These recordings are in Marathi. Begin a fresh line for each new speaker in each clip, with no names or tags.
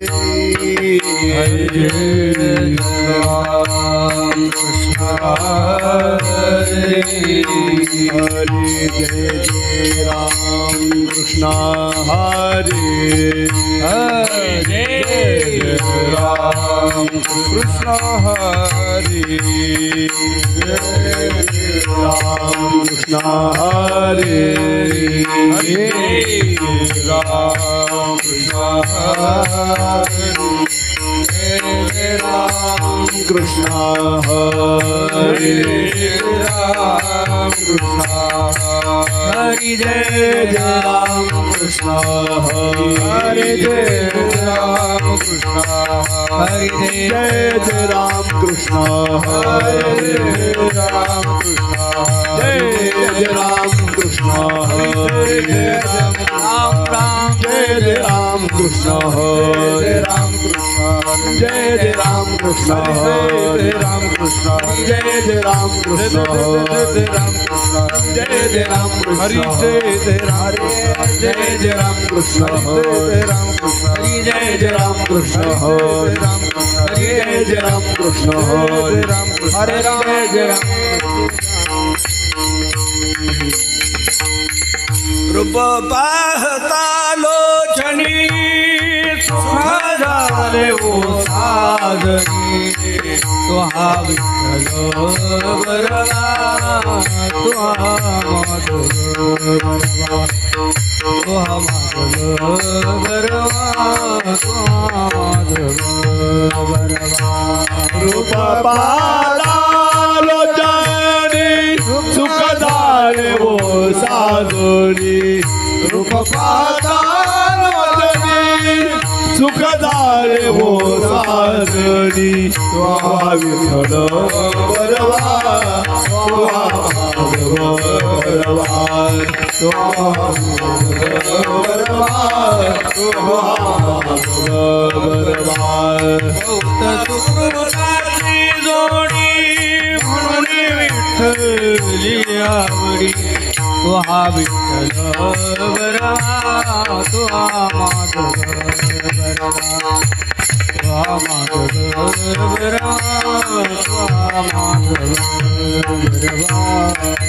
हरे राम कृष्ण हरे हरे जय जय राम कृष्ण हरे हरे जय राम कृष्ण हरे जय राम कृष्ण हरे हरे राम कृष्ण हरे राम कृष्ण हरे राम कृष्ण हरे जय राम कृष्ण हरे जय राम कृष्ण हरे जय राम कृष्ण हरे राम कृष्ण जय राम कृष्ण हरे राम राम जय राम कृष्ण हरे राम कृष्ण जय राम कृष्ण हरे राम कृष्ण जय राम कृष्ण हरे राम कृष्ण जय राम हरि जय राम जय राम कृष्ण हरे राम कृष्ण जय राम कृष्ण हरे राम कृष्ण जय राम कृष्ण हरे राम हरे राम जय राम
रूप पाहता लोचनी सुखा झाले ओ साजनी तुहा विठ्ठल बरवा तुहा माधव बरवा तुहा माधव बरवा तुहा माधव बरवा
रूप पाहता लोचनी सुख झाले ओ साजनी रूप पाहता सुख झाले वो साजनी तुहा विठ्ठल बरवा तुहा माधव बरवा तुहा बरवा तुहा माधव बरवा
सुकृताची जोडी म्हणून विठ्ठली आवडी तुहा विठ्ठल बरवा तुहा माधव बरवा तुहा माधव बरवा तुहा माधव बरवा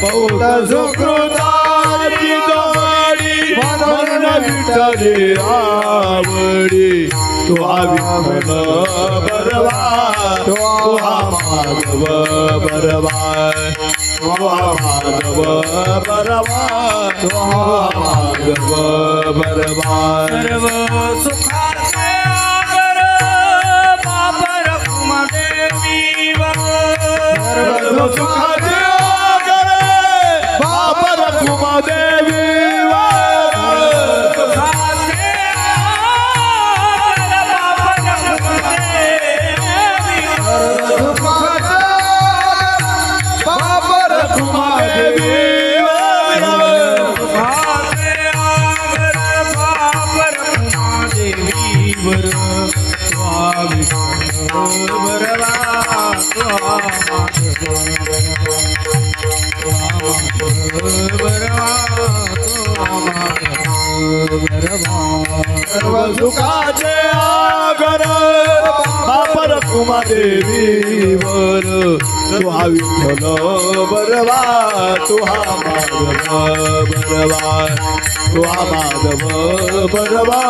बहुत सुकृताची जोडी म्हणून विठ्ठली आवडी तुहा विठ्ठल बरवा तुहा माधव बरवा तुहा माधव बरवा तुहा माधव बरवा
सर्व सुखाचे आगर बाप रखुमदेवी
सर्व सुखाचे आगर बाप रखुमदेवी सर्व सुखाचे आगर बाप रखुमदेवीवर तुहा विठ्ठल बरवा तुहा माधव बरवा तुहा माधव बरवा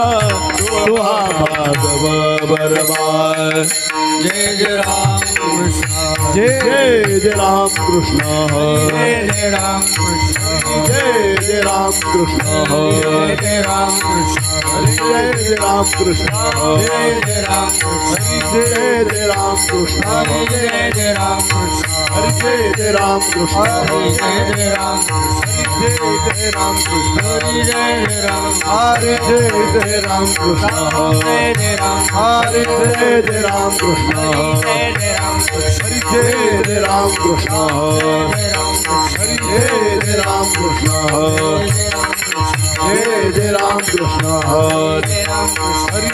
तुहा माधव बरवा
जय जय राम कृष्ण
जय जय राम कृष्ण
जय जय राम कृष्ण
जय जय राम कृष्ण
जय जय राम कृष्ण
जय जय राम कृष्ण
जय जय राम कृष्ण
जय जय राम कृष्ण
जय जय राम कृष्ण
जय जय राम कृष्ण
जय जय राम कृष्ण
जय जय राम कृष्ण
जय जय राम
हरे जय जय राम कृष्ण
जय जय राम
हरे जय जय राम कृष्ण
जय जय राम कृष्ण
जय जय राम कृष्ण
जय जय राम कृष्ण
जय जय राम कृष्ण
जय राम कृष्ण
हरे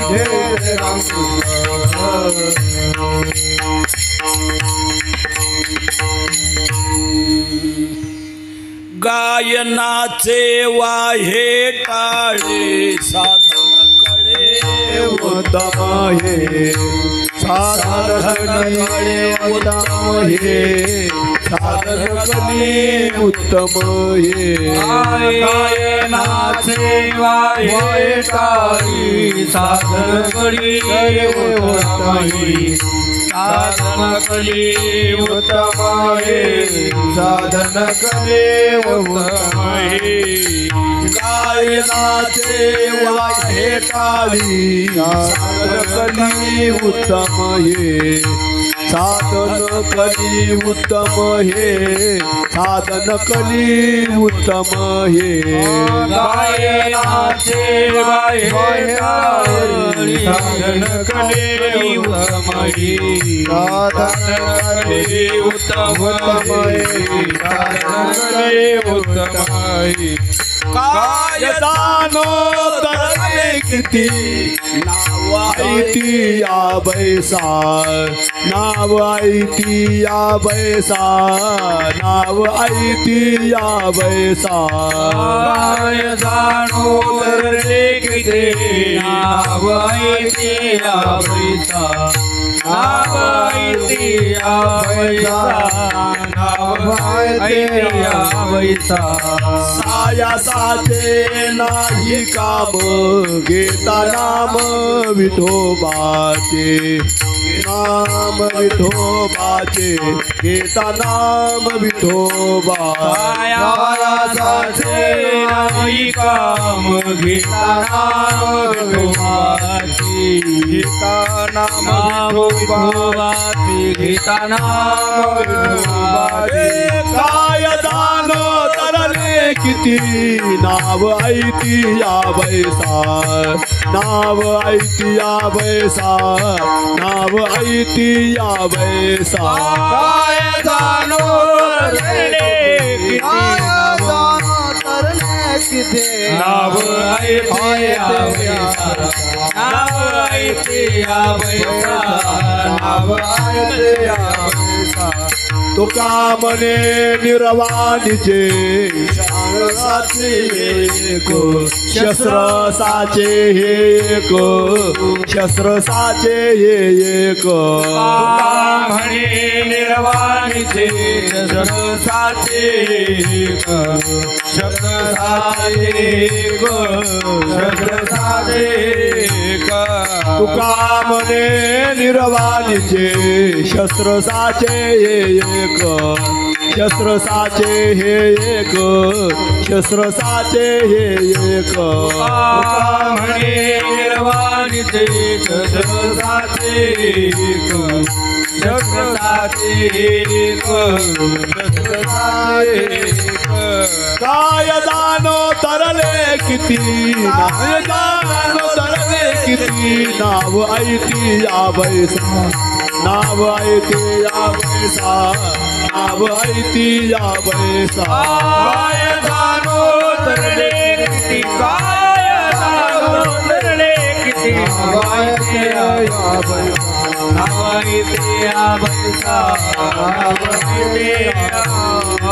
जय जय राम कृष्ण
गायनाचे वाहे टाळे साधन कडे
उत्तम हे साधन कले उत्तम हे साधन कले उत्तम हे
गायनाचे वाहे टाळी साधन करी उत्तम हे साधन करी उत्तम हे
साधन कले उत्तम हे गायनाचे वाहे टाळी साधन कली उत्तम हे साधन कली उत्तम हे साधन कली उत्तम हे
गायनाचे वाहे टाळी साधन करी उत्तम हे साधन करी उत्तम हे साधन करी उत्तम हे
काय दानो तरले किती नाव ऐती या बैसा नाव ऐती या बैसा नाव ऐती या बैसा
काय जाणो तरले किती नाव ऐती या बैसा नाव ऐती या बैसा नाव ऐती या बैसा
सायासाचे नाही काम घेता नाम विठोबाचे नाम विठोबाचे घेता नाम विठोबा
सायासाचे नाही काम घेता नाम विठोबाचे घेता नाम विठोबाचे घेता नाम विठोबाचे
काय दान तरले किती नाव ऐती या बैसा नाव ऐती या बैसा नाव ऐती या बैसा
काय जाणो तरले किती नाव ऐती या बैसा नाव ऐती या बैसा नाव ऐती या बैसा
तुका म्हणे निर्वाणीचे साचे एक शस्त्र साचे हे एक शस्त्र साचे हे एक
म्हणे निर्वाणीचे शस्त्र साचे एक शस्त्र साचे एक शस्त्र साचे एक
तुका म्हणे निर्वाणीचे शस्त्र साचे हे एक शस्त्र साचे हे एक शस्त्र साचे हे एक
म्हणे निर्वाणीचे शस्त्र साचे एक शस्त्र साचे एक शस्त्र साचे एक
काय दानो तरले किती नाव दानो तरले किती नाव ऐती या बैसा नाव ऐती या बैसा नाव ऐती या बैसा
काय जाणो तरले किती काय जाणो तरले किती नाव ऐती या बैसा नाव ऐती या बैसा नाव ऐती या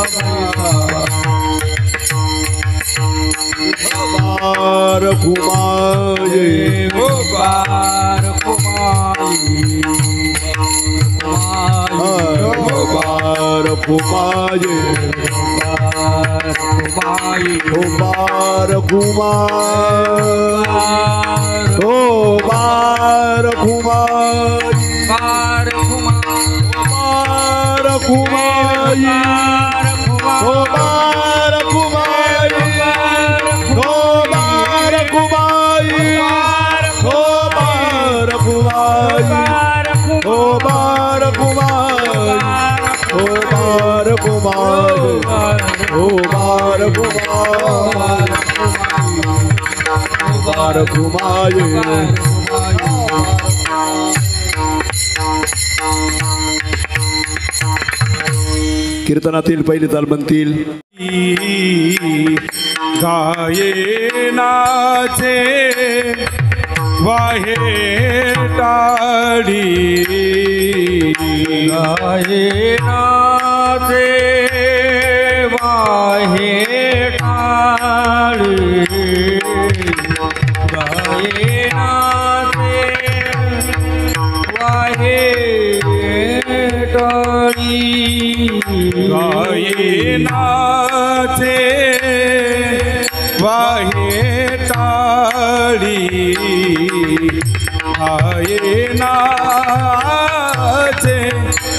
बैसा
बार कुमारी
बार कुमारी
बार कुमारी बार कुमार ओ बार कुमारी बार कुमारी ओ बार कुमारी ओ बार कुमारी ओ बार कुमारी ओ बार कुमारी ओ बार कुमारी ओ बार कुमारी कीर्तनातील पहिली ताल म्हणतील
गायनाचे वाहे टाळी गायनाचे वाहे टाळी गायनाचे नाचे वाहे टाळी आये नाचे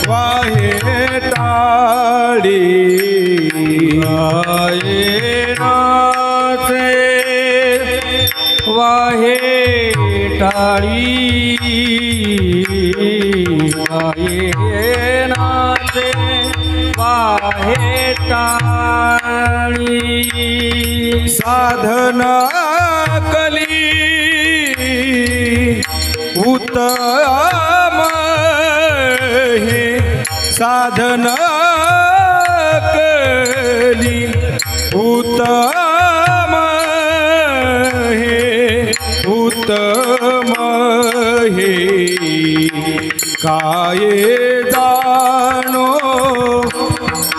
वाहे टाळी आये नाचे वाहे टाळी आये नाचे वाहे टाळी साधन कली उत्तम हे साधन कली उत्तम हे उत्तम हे काये जाणो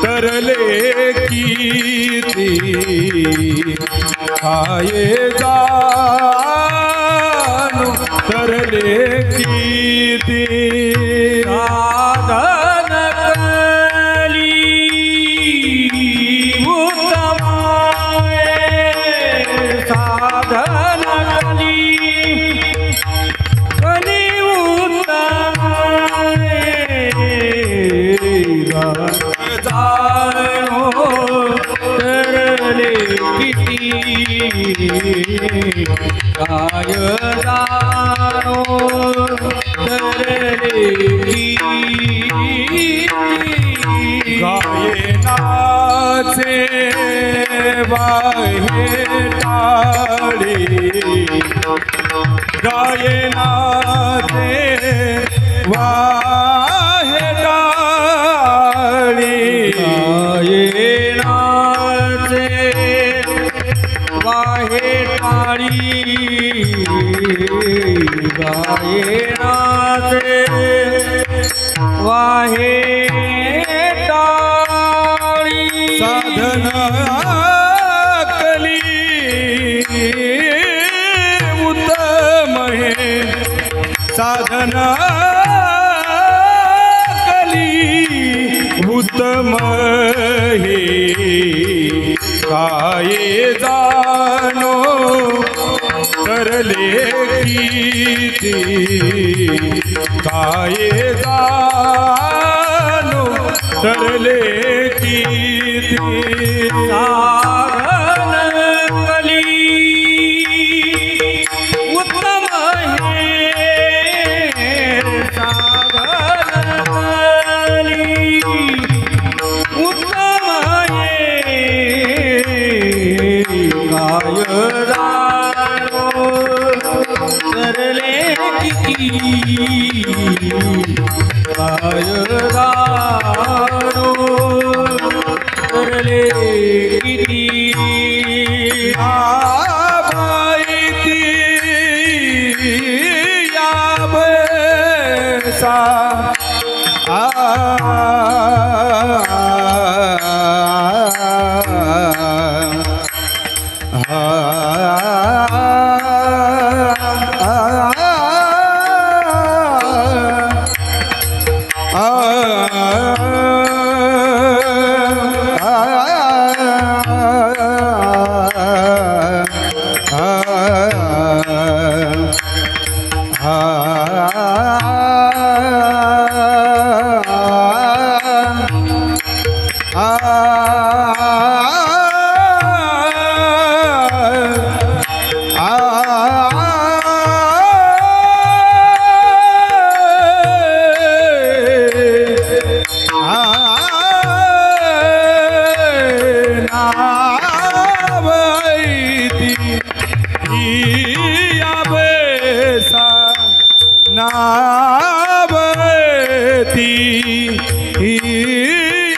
तरले कीती काये जाणो तरले कीती साधन कली उत्तम साधन कली जाणो तरले किती काय जाणो तरले किती गाये नाचे वाहे टाळी गाये नाचे वाहे टाळी गाये नाचे वाहे टाळी गाये नाचे वाहे टाळी साधन कली उत्तम हे साधन कली उत्तम हे काये जाणो तरले कीती काये जाणो तरले कीती साधन कली उत्तम हे साधन कली उत्तम हे काय जाणो तरले किती काय जाणो तरले किती आबाईती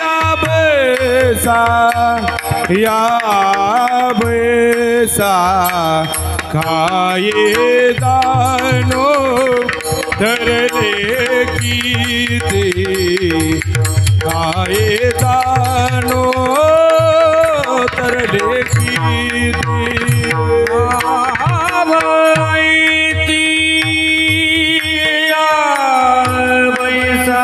याबसा याबसा खाये जानो तरले कीते खाये जानो तरले कीते आबाईती याबसा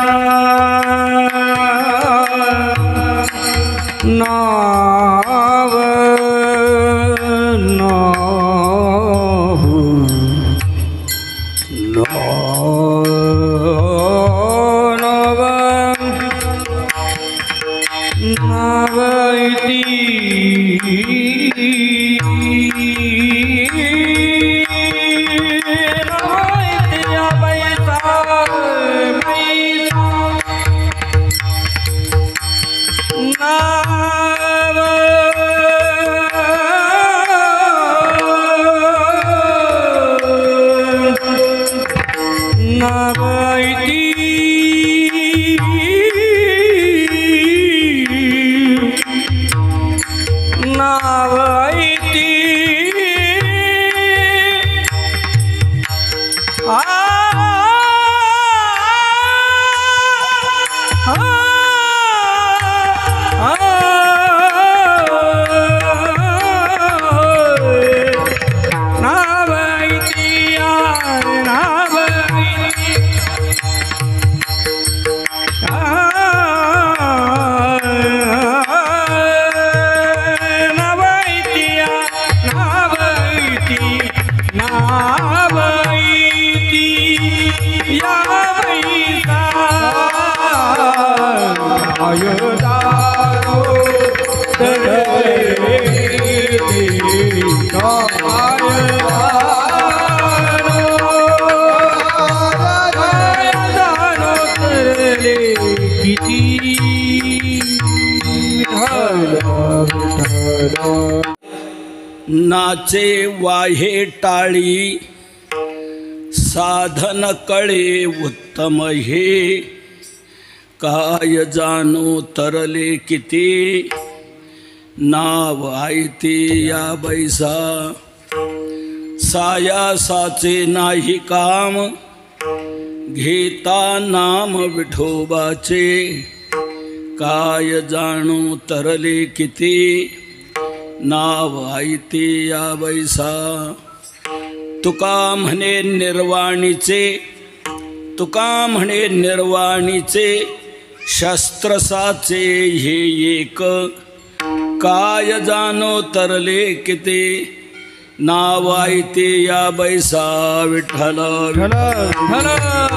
ना
नाचे वाहे टाळी साधन कळे उत्तम हे काय जाणो तरले किती नाव आयते या बैसा सायासाचे नाही काम घेता नाम विठोबाचे काय जाणो तरले किती नाव आयते या बैसा तुका म्हणे निर्वाणीचे तुका म्हणे निर्वाणीचे शस्त्रसाचे हे एक काय जाणो तरले किती नाव आयते या बैसा विठ्ठल विठ्ठल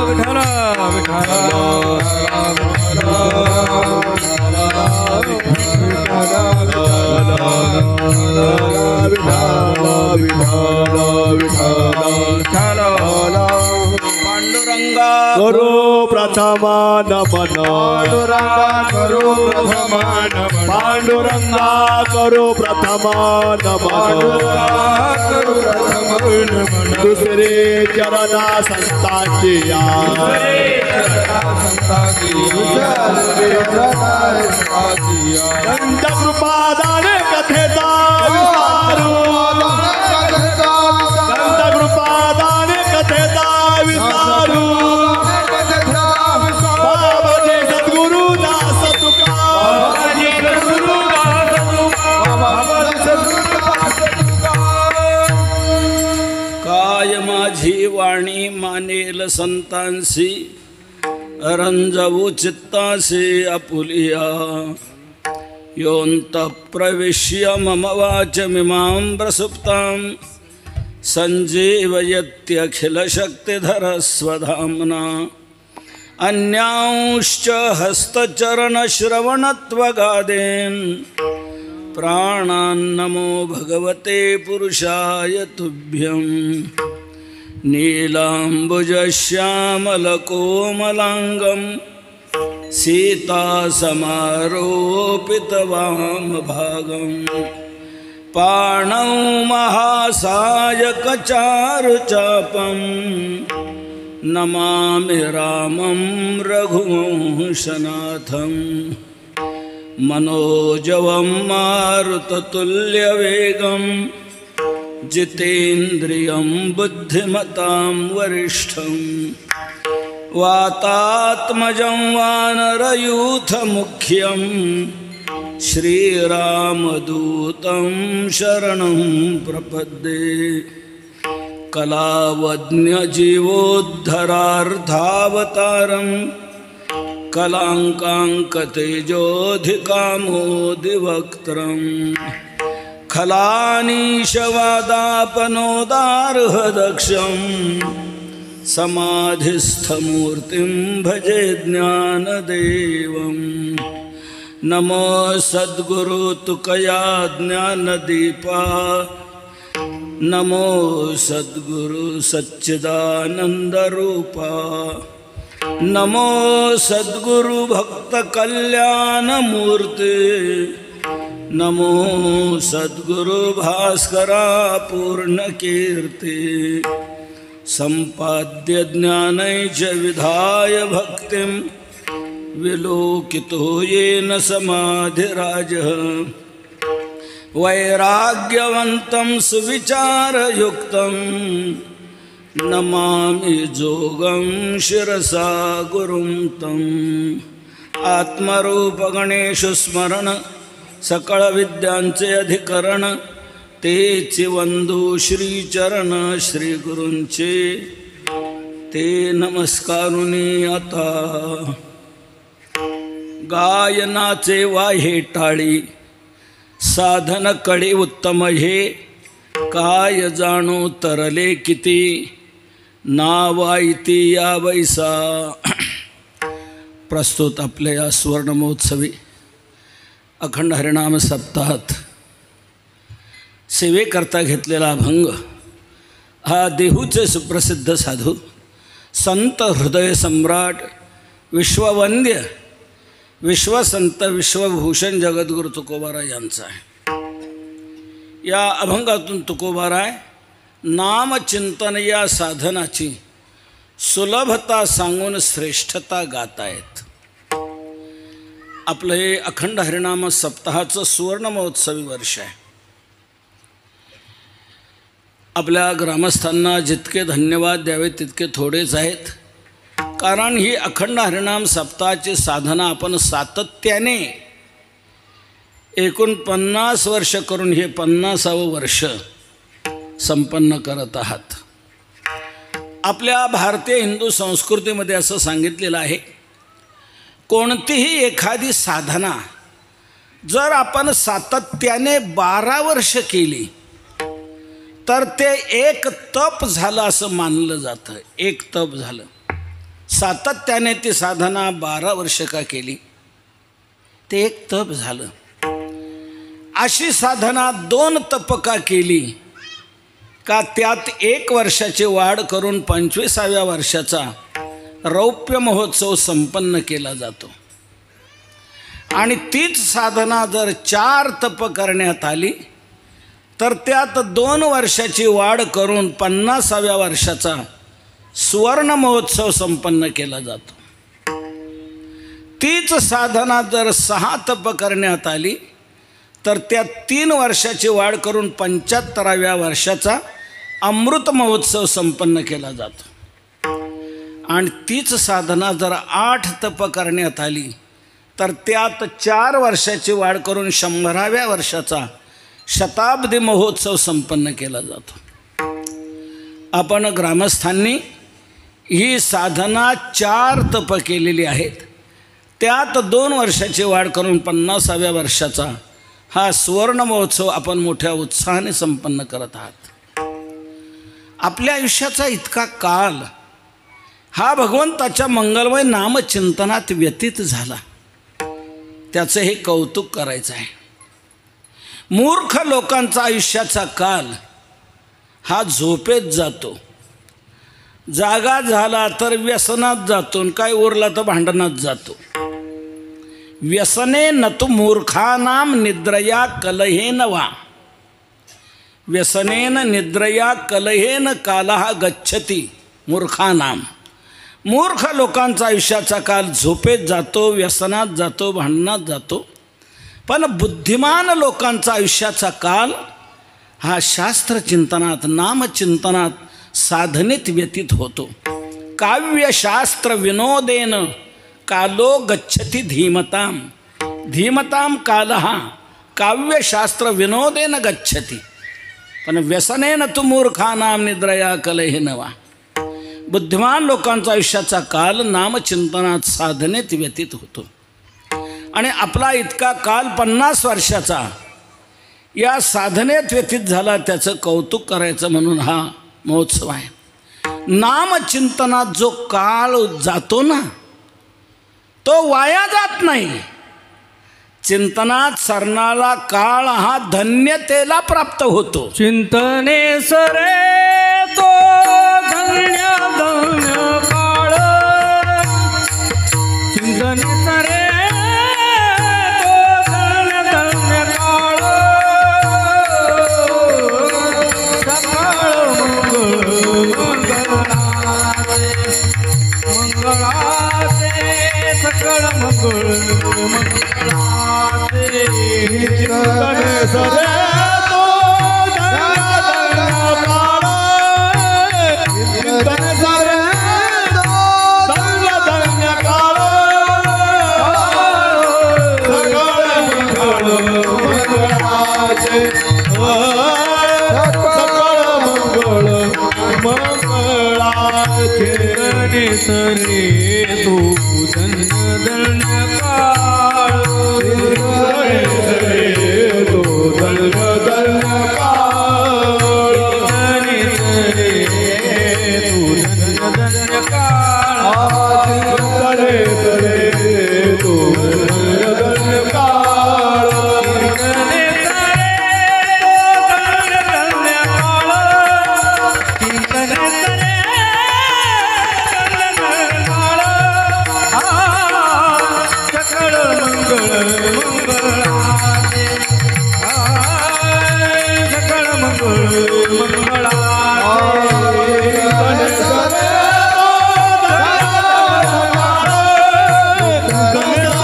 विठ्ठल पांडुरंगा
करो प्रथमा नमन पांडुरंगा करो प्रथमा नमन दुसरे चरणा संतांची या संत कृपादान कथेचा विस्तारू संत कृपादान कथेचा विस्तारू बाबाजी सद्गुरु दास तुका
काय माझी वाणी मानेल संतांसी रंजवू चित्तासे आपुलिया योऽन्तः प्रविश्य मम वाचमिमां प्रसुप्तां सञ्जीवयत्यखिलशक्तिधरस्वधाम्ना अन्यांश्च हस्तचरणश्रवणत्वगादीन् प्राणान्नमो भगवते पुरुषाय तुभ्यं नीलाम्बुजश्यामलकोमलाङ्गं सीतासमारोपितवामभागं पाणौ महासायकचारुचापं नमामि रामं रघुवंशनाथं मनोजवं मारुततुल्यवेगं जितेन्द्रियं बुद्धिमतां वरिष्ठं वातात्मजं वानरयूथमुख्यं श्रीरामदूतं शरणं प्रपद्ये कलावज्ञजीवोद्धरार्धावतारं कलाङ्काङ्कतेजोऽधिकामोदिवक्त्रं खलानीशवादापनोदार्हदक्षं समाधिस्थमूर्तिं भजे ज्ञानदेवं नमो सद्गुरु तुकया ज्ञानदीपा नमो सद्गुरु सच्चिदानन्दरूपा नमो सद्गुरु भक्तकल्याणमूर्ते नमो सद्गुरु भास्करा पूर्णकीर्ति सम्पाद्य ज्ञानैश्च विधाय भक्तिं विलोकितो येन समाधिराजः वैराग्यवन्तं सुविचारयुक्तं नमामि जोगं शिरसा गुरुं तम् आत्मरूपगणेषु स्मरण सकळ विद्यांचे अधिकरण तेची वंदू श्रीचरण श्री गुरूंचे ते नमस्कारुनी आता गायनाचे वाहे टाळी साधन कडे उत्तम हे काय जाणू तरले किती नावाईती या वैसा. प्रस्तुत आपल्या या सुवर्ण महोत्सवी अखंड हरिनाम सप्ताहात सेवेकरता घेतलेला अभंग हा देहूचे सुप्रसिद्ध साधू संत हृदय सम्राट विश्ववंद्य विश्वसंत विश्वभूषण जगद्गुरु तुकोबाराय यांचा आहे. या अभंगातून तुकोबाराय नामचिंतन या साधनाची सुलभता सांगून श्रेष्ठता गात आहेत. आपलं हे अखंड हरिनाम सप्ताहाचं सुवर्ण महोत्सवी वर्ष आहे. आपल्या ग्रामस्थांना जितके धन्यवाद द्यावे तितके थोडेच आहेत. कारण ही अखंड हरिनाम सप्ताहाची साधना आपण सातत्याने एकूण 50 वर्ष करून हे 50वे वर्ष संपन्न करत आहात. आपल्या भारतीय हिंदू संस्कृतीमध्ये असं सांगितलेलं आहे, कोणतीही एखादी साधना जर आपण सातत्याने 12 वर्ष केली तर ते एक तप झालं असं मानलं जातं. एक तप झालं. सातत्याने ती साधना 12 वर्ष का केली ते एक तप झालं. अशी साधना 2 तप का केली का त्यात 1 वर्षाची वाढ करून 25व्या वर्षाचा रौप्य महोत्सव संपन्न केला जातो. आणि तीच साधना जर 4 तप करण्यात आली तर त्यात 2 वर्षाची वाढ करून 50व्या वर्षाचा सुवर्ण महोत्सव संपन्न केला जातो. तीच साधना जर 6 तप करण्यात आली तर त्यात 3 वर्षाची वाढ करून 75व्या वर्षाचा अमृत महोत्सव संपन्न केला जातो. आणि तीच साधना जर 8 तप करण्यात आली तर त्यात 4 वर्षाची वाढ करून 100व्या वर्षाचा शताब्दी महोत्सव संपन्न केला जातो. आपण ग्रामस्थांनी ही साधना 4 तप केलेली आहेत. त्यात 2 वर्षाची वाढ करून 50व्या वर्षाचा हा सुवर्ण महोत्सव आपण मोठ्या उत्साहाने संपन्न करत आहात. आपल्या आयुष्याचा इतका काल हा भगवंताच्या मंगलमय नामचिंतनात व्यतीत झाला, त्याचं हे कौतुक करायचं आहे. मूर्ख लोकांचा आयुष्याचा काल हा झोपेत जातो. जागा झाला तर व्यसनात जातो, काय उरला तर भांडणात जातो. व्यसने न तु मूर्खानाम निद्रया कलहेन वा व्यसनेन निद्रया कलहेन कालहा गच्छती मूर्खानाम. मूर्ख लोकांचा आयुष्याचा काल झोपेत जातो, व्यसनात जातो, भांडणात जातो. पण बुद्धिमान लोकांचा आयुष्याचा काल हा शास्त्रचिंतनात नामचिंतनात साधनेत व्यतीत होतो. काव्यशास्त्र विनोदेन कालो गच्छति धीमताम. धीमताम कालहा काव्यशास्त्र विनोदेन गच्छति. पण व्यसनेन तु मूर्खानाम निद्रया कलहेन वा. बुद्धिमान लोकांचा आयुष्याचा काल नामचिंतनात साधनेत व्यतीत होतो. आणि आपला इतका काल 50 वर्षाचा या साधनेत व्यतीत झाला, त्याचं कौतुक करायचं म्हणून हा महोत्सव आहे. नामचिंतनात जो काळ जातो ना तो वाया जात नाही. चिंतनात सरणारा काळ हा धन्यतेला प्राप्त होतो.
चिंतने सरे तो धन्य धन्य काळ, चिंतने सरे तो धन्य धन्य काळ, सकाळ मंगळाचे सकळ मंगळ मंगळाचे
चिंतने सरे तो धन्य धन्य काळ, चिंतने सरे तो धन्य धन्य काळ, सकळ मंगळ मंगळाचे, सकळ मंगळ मंगळाचे.
चिंतने सरे तो धन्य धन्य काळ,
चिंतने सरे तो धन्य धन्य काळ,
चिंतने सरे तो धन्य धन्य काळ,
चिंतने सरे तो धन्य धन्य काळ,
चिंतने सरे तो धन्य धन्य काळ, चिंतने सरे धन्य धन्य काळ, सकळ मंगळ मंगळाचे, सकळ मंगळ मंगळाचे.
चिंतने सरे तो धन्य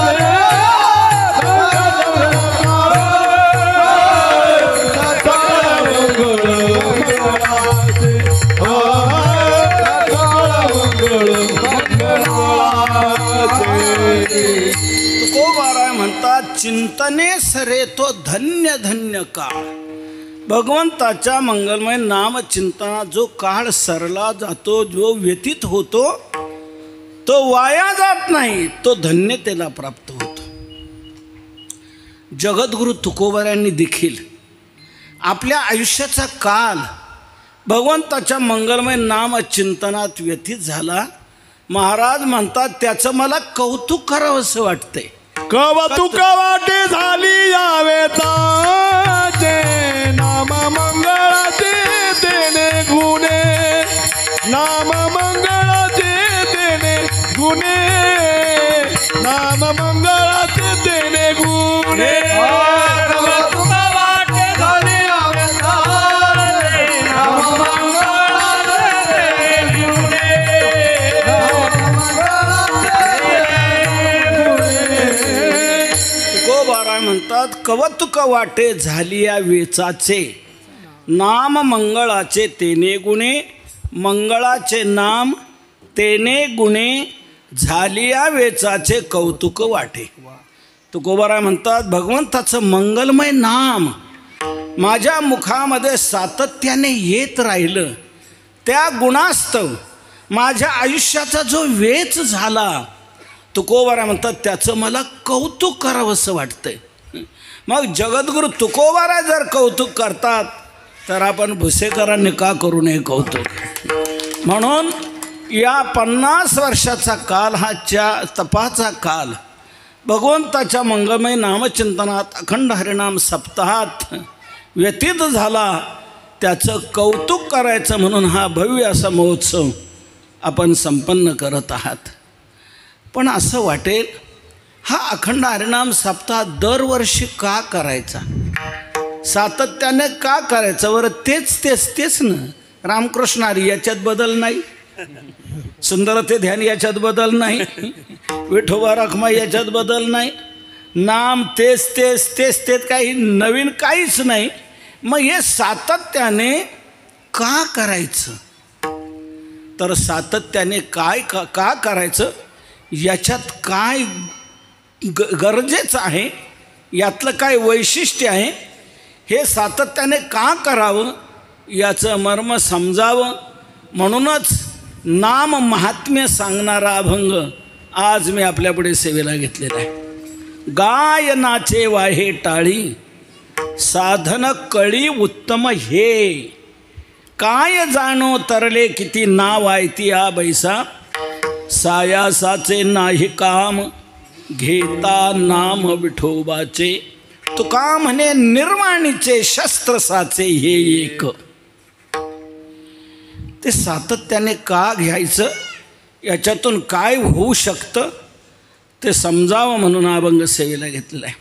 तुकोबाराय म्हणतात चिंतने सरे तो धन्य धन्य काळ. भगवंताच्या मंगलमय नाम चिंतनात जो काळ सरला जातो, जो व्यतीत होतो तो वाया जात नाही, तो धन्यतेला प्राप्त होतो. जगद्गुरु तुकोबारायांनी देखील आपल्या आयुष्याचा काल भगवंताच्या मंगलमय नाम चिंतनात व्यतीत झाला. महाराज म्हणतात त्याचं मला कौतुक करावंसं वाटतंय.
कौतुक वाटे झाली यावेताचे, नाम मंगळाचे देणे गुणे, नाम मंगळाचे देणे गुणे, नाम मंगळाचे देणे गुणे.
कौतुक वाटे झाली यावेताचे, नाम मंगळाचे गुणे,
तुकोबाराय म्हणतात कौतुक वाटे झाली या वेचाचे, नाम मंगळाचे तेने गुणे, मंगळाचे नाम तेने गुणे, झाली या वेचाचे कौतुक वाटे. तुकोबाराय म्हणतात भगवंताचं मंगलमय नाम माझ्या मुखामध्ये सातत्याने येत राहिलं, त्या गुणास्तव माझ्या आयुष्याचा जो वेच झाला, तुकोबाराय म्हणतात त्याचं मला कौतुक करावंसं वाटतंय. मग जगद्गुरु तुकोबाराय जर कौतुक करतात तर आपण भुसेकरांनी का करू नये कौतुक. म्हणून या 50 वर्षाचा काल हा तपाचा काल भगवंताच्या मंगलमय नामचिंतनात अखंड हरिनाम सप्ताहात व्यतीत झाला, त्याचं कौतुक करायचं म्हणून हा भव्य असा महोत्सव आपण संपन्न करत आहात. पण असं वाटेल हा अखंड हरिनाम सप्ताह दरवर्षी का करायचा, सातत्याने का करायचं बरं. तेच ना रामकृष्ण हरी याच्यात बदल नाही, सुंदरते ध्यान याच्यात बदल नाही, विठोबा रखमाई याच्यात बदल नाही, नाम तेच काही नवीन काहीच नाही. मग हे सातत्याने का करायचं, तर सातत्याने का करायचं याच्यात काय गरजेचं आहे, यातलं काय वैशिष्ट्य आहे, हे सातत्याने का करावं याचं मर्म समजावं. म्हणूनच नाम महात्म्य सांगणारा अभंग आज मी आपल्यापुढे सेवेला घेतलेला आहे. गायनाचे वाहे टाळी साधन कळी उत्तम हे, काय जाणो तरले किती नाव आहे ती या बैसा सायासाचे नाही काम घेता नाम विठोबाचे तुका म्हणे निर्वाणीचे शस्त्र साचे हे एक ते सातत्याने का घ्यायचं याच्यातून काय होऊ शकतं ते समजावं म्हणून हा अभंग सेवेला घेतलेला आहे.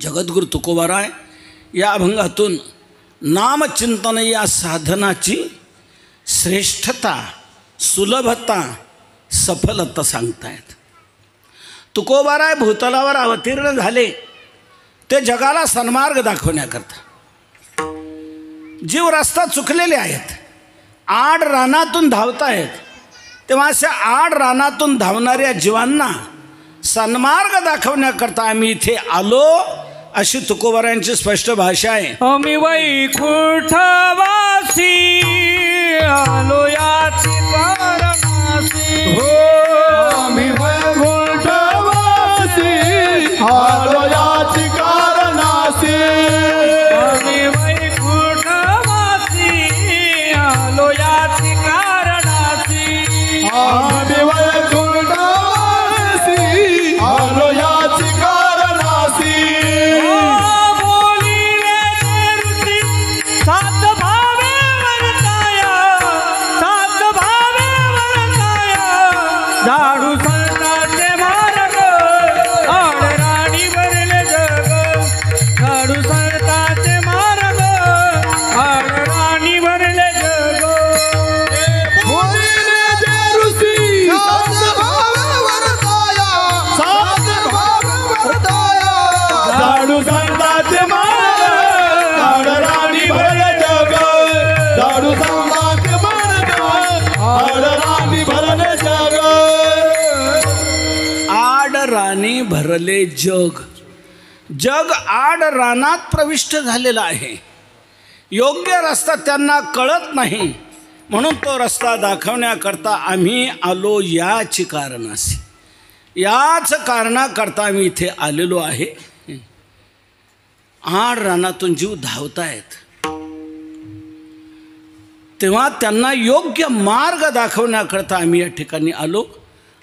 जगद्गुरु तुकोबाराय या अभंगातून नामचिंतन या साधनाची श्रेष्ठता सुलभता सफलता सांगतायत. तुकोबाराय भूतलावर अवतीर्ण झाले ते जगाला सन्मार्ग दाखवण्याकरता. जीव रस्ता चुकलेले आहेत, आड रानातून धावतायत, तेव्हा अशा आड रानातून धावणाऱ्या जीवांना सन्मार्ग दाखवण्याकरता आम्ही इथे आलो अशी तुकोबारायांची स्पष्ट भाषा आहे.
आम्ही वैकुंठवासी आलो याची कारणासी
हो आम्ही वैकुंठवासी आलो याची कारणासी
आम्ही वैकुंठवासी आलो याची कारणासी
आम्ही वैकुंठवासी आलो याची कारणासी
सात भावे वर्ताया झाडू संतांचे मार्ग आड राणी भरले जग झाडू संतांचे मार्ग आड राणी भरले जग
बोलिले जे ऋषी सात भाव वर्ताया सात भाव वर्ताया झाडू संतांचे मार्ग आड राणी भरले जग झाडू संतांचे मार्ग आड राणी भरले जग
आड राणी भरले जग. जग आड रानात प्रविष्ट झालेला आहे. योग्य रस्ता त्यांना कळत नाही म्हणून तो रस्ता दाखवण्याकरता आम्ही आलो याची कारणासी. याच कारणाकरता आम्ही इथे आलेलो आहे. आड रानातून जीव धावतायत तेव्हा त्यांना योग्य मार्ग दाखवण्याकरता आम्ही या ठिकाणी आलो.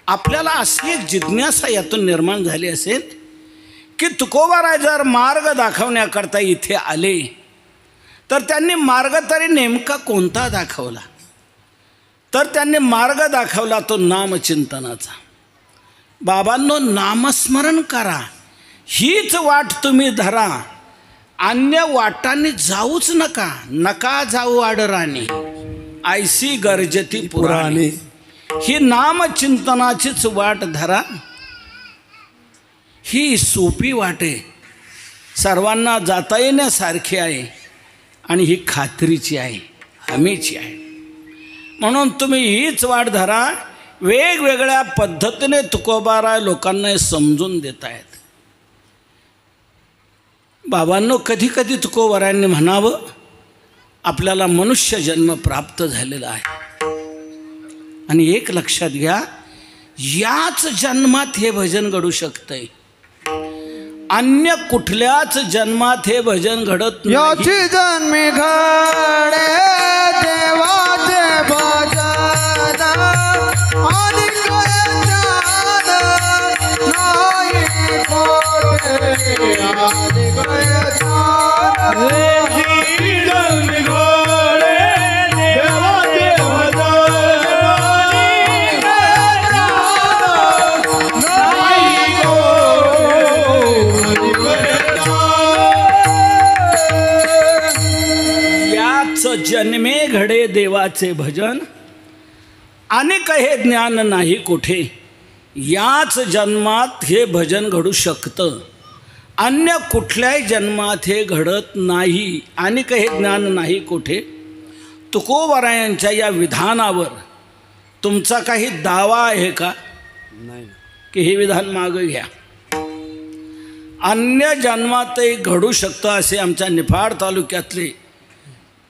आपल्याला अशी एक जिज्ञासा यातून निर्माण झाली असेल की तुकोबाराय जर मार्ग दाखवण्याकरता इथे आले तर त्यांनी मार्ग तरी नेमका कोणता दाखवला? तर त्यांनी मार्ग दाखवला तो नामचिंतनाचा. बाबांनो नामस्मरण करा, हीच वाट तुम्ही धरा, अन्य वाटांनी जाऊच नका. नका जाऊ आडराणी ऐसी गरजती पुराणी. ही नामचिंतनाचीच वाट धरा. ही सोपी वाट आहे, सर्वांना जाता येण्यासारखी आहे आणि ही खात्रीची आहे, हमीची आहे. म्हणून तुम्ही हीच वाट धरा. वेगवेगळ्या पद्धतीने तुकोबाराय लोकांना हे समजून देत आहेत. बाबांनो कधी कधी तुकोबारायांनी म्हणावं आपल्याला मनुष्य जन्म प्राप्त झालेला आहे आणि एक लक्षात घ्या, याच जन्मात हे भजन घडू शकतंय, अन्य कुठल्याच जन्मात हे भजन घडत नाही.
याची जन्मी घडे देवाचे भजन आणि ज्ञान नाही कोठे आणि
जन्मे घडे देवाचे भजन आणि हे ज्ञान नाही कोठे. याच जन्मात हे भजन घडू शकतं, अन्य कुठल्याही जन्मात हे घडत नाही आणि हे ज्ञान नाही कोठे. तुकोबारायांच्या या विधानावर तुमचा काही दावा आहे का? नाही की हे विधान मागं घ्या. अन्य जन्मातही घडू शकतं असे आमच्या निफाड तालुक्यातले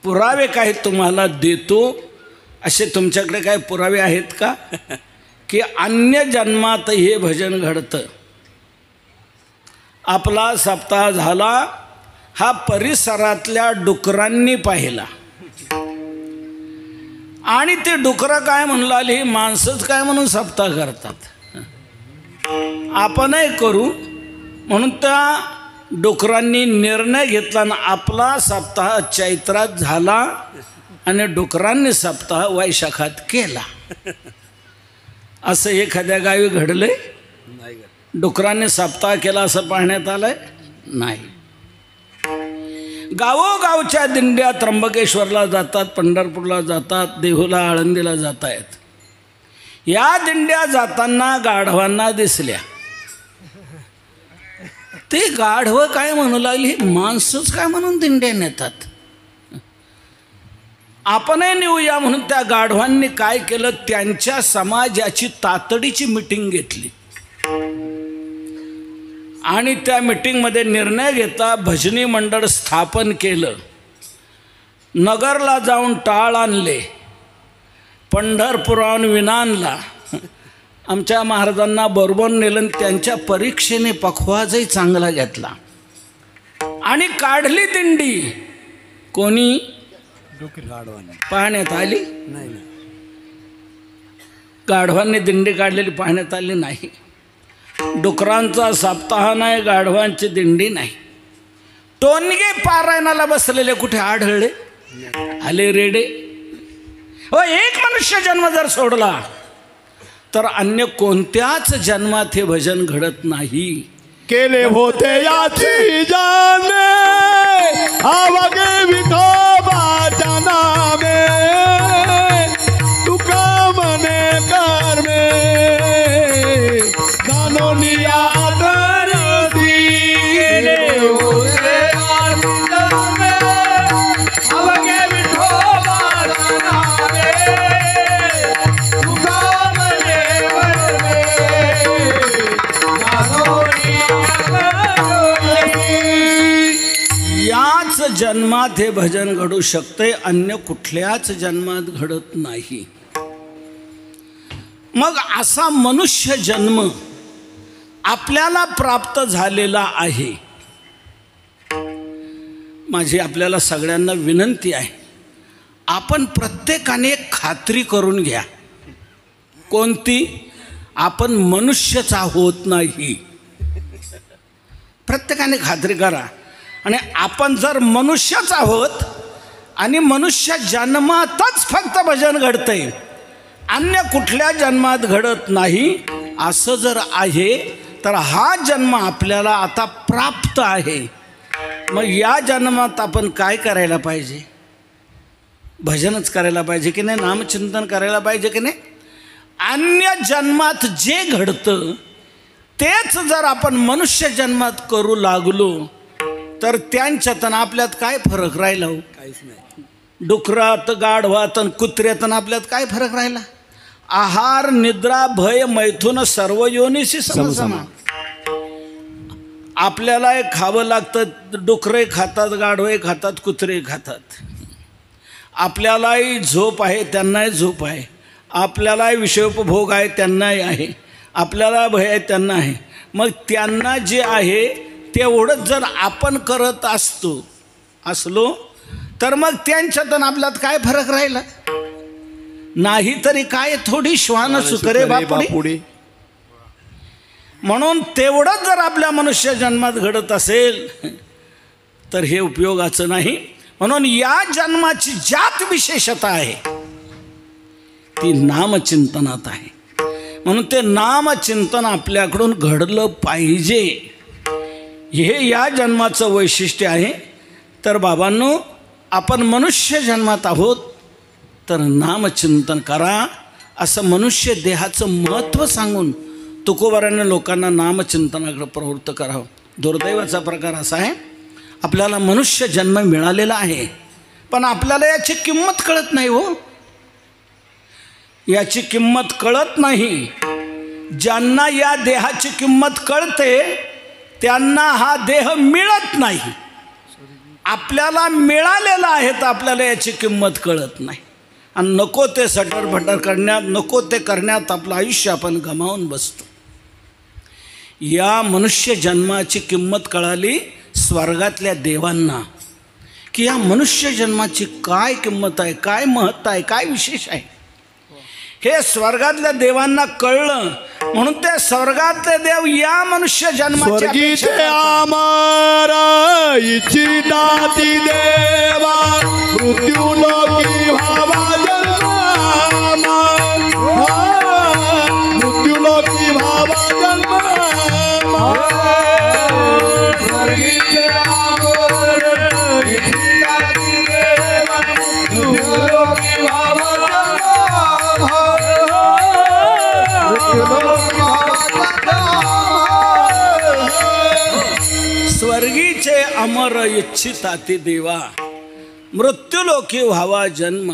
पुरावे काही तुम्हाला देतो. असे तुमच्याकडे काही पुरावे आहेत का की अन्य जन्मात हे भजन घडतं? आपला सप्ताह झाला, हा परिसरातल्या डुकरांनी पाहिला. आणि ते डुकरं काय म्हणू लागली, ही माणसंच काय म्हणून सप्ताह करतात, आपणही करू. म्हणून त्या डुकरांनी निर्णय घेतला आणि आपला सप्ताह चैत्रात झाला आणि डुकरांनी सप्ताह वैशाखात केला. असं एखाद्या गावी घडलंय? डुकरांनी सप्ताह केला असं पाहण्यात आलंय? नाही. गावोगावच्या दिंड्या त्र्यंबकेश्वरला जातात, पंढरपूरला जातात, देहूला, आळंदीला जात आहेत. या दिंड्या जाताना गाढवांना दिसल्या. ते गाढवं काय म्हणू लागली, माणसंच काय म्हणून दिंड्या नेतात, आपणही नेऊया. म्हणून त्या गाढवांनी काय केलं, त्यांच्या समाजाची तातडीची मिटिंग घेतली आणि त्या मिटिंगमध्ये निर्णय घेतला, भजनी मंडळ स्थापन केलं. नगरला जाऊन टाळ आणले, पंढरपुराहून विनानला आमच्या महाराजांना बरोबर नेलं. त्यांच्या परीक्षेने पखवाजही चांगला घेतला आणि काढली दिंडी. कोणी पाहण्यात आली नाही, गाढवांनी दिंडी काढलेली पाहण्यात आली नाही. डुकरांचा सप्ताह नाही, गाढवांची दिंडी नाही. टोनगे पारायणाला बसलेले कुठे आढळले? आले रेडे. हो, एक मनुष्य जन्म जर सोडला तर अन्य कोणत्याच जन्मात हे भजन घडत नाही.
केले होते याची जाने आवागे विठोबाच्या नामे, तुका मने कर्मे दानोनिया करती. केले होते याची जाने आवागे विठोबाच्या नामे, तुका मने
याच जन्मात हे भजन घडू शकते, अन्य कुठल्याच जन्मात घडत नाही. मग असा मनुष्य जन्म आपल्याला प्राप्त झालेला आहे. माझी आपल्याला सगळ्यांना विनंती आहे, आपण प्रत्येकाने एक खात्री करून घ्या. कोणती? आपण मनुष्यच आहोत नाही. प्रत्येकाने खात्री करा. आणि आपण जर मनुष्यच आहोत आणि मनुष्य जन्मातच फक्त भजन घडतंय, अन्य कुठल्या जन्मात घडत नाही, असं जर आहे तर हा जन्म आपल्याला आता प्राप्त आहे. मग या जन्मात आपण काय करायला पाहिजे? भजनच करायला पाहिजे की नाही? नामचिंतन करायला पाहिजे की नाही? अन्य जन्मात जे घडतं तेच जर आपण मनुष्य जन्मात करू लागलो तर त्यांच्यात आपल्यात काय फरक राहिला? हो, काहीच नाही. डुकरात, गाढवात, कुत्र्यात आपल्यात काय फरक राहिला? आहार, निद्रा, भय, मैथुन सर्व योनीशी समसमा. आपल्याला एक खावं लागतं, डुकरे खातात, गाढवे खातात, कुत्रे खातात. आपल्यालाही झोप आहे, त्यांनाही झोप आहे. आपल्यालाही विषयोपभोग आहे, त्यांनाही आहे. आपल्याला भय आहे, त्यांना आहे. मग त्यांना जे आहे तेवढंच जर आपण करत असलो तर मग त्यांच्यात आपल्यात काय फरक राहिला? नाही तरी काय, थोडी श्वान सुकरे बापुडी. म्हणून तेवढंच जर आपल्या मनुष्य जन्मात घडत असेल तर हे उपयोगाचं नाही. म्हणून या जन्माची ज्यात विशेषता आहे ती नामचिंतनात आहे. म्हणून ते नामचिंतन आपल्याकडून घडलं पाहिजे, हे या जन्माचं वैशिष्ट्य आहे. तर बाबांनो, आपण मनुष्य जन्मात आहोत तर नामचिंतन करा, असं मनुष्य देहाचं महत्त्व सांगून तुकोबाराने लोकांना नामचिंतनाकडे प्रवृत्त करावं. दुर्दैवाचा प्रकार असा आहे, आपल्याला मनुष्य जन्म मिळालेला आहे पण आपल्याला याची किंमत कळत नाही. हो, याची किंमत कळत नाही. ज्यांना या देहाची किंमत कळते त्यांना हा देह मिळत नाही. आपल्याला मिळालेला आहे तर आपल्याला याची किंमत कळत नाही. आणि नको ते सटरफटर करण्यात, नको ते करण्यात आपलं आयुष्य आपण गमावून बसतो. या मनुष्य जन्माची किंमत कळाली स्वर्गातल्या देवांना, की या मनुष्य जन्माची काय किंमत आहे, काय महत्त्व आहे, काय विशेष आहे, हे स्वर्गातल्या देवांना कळलं. म्हणून ते स्वर्गातले देव या मनुष्य जन्माची
स्वर्गीचे
अपेक्षा करतात.
आमारा इच्छिताती देवा मृत्यू लोकी भावा जन्मा मृत्यू लोकी भावा जन्मा स्वर्गीचे आमारा इच्छिताती देवा मृत्यू लोकी भावा
स्वर्गीचे अमर इच्छिताती देवा मृत्यूलोकी व्हावा जन्म.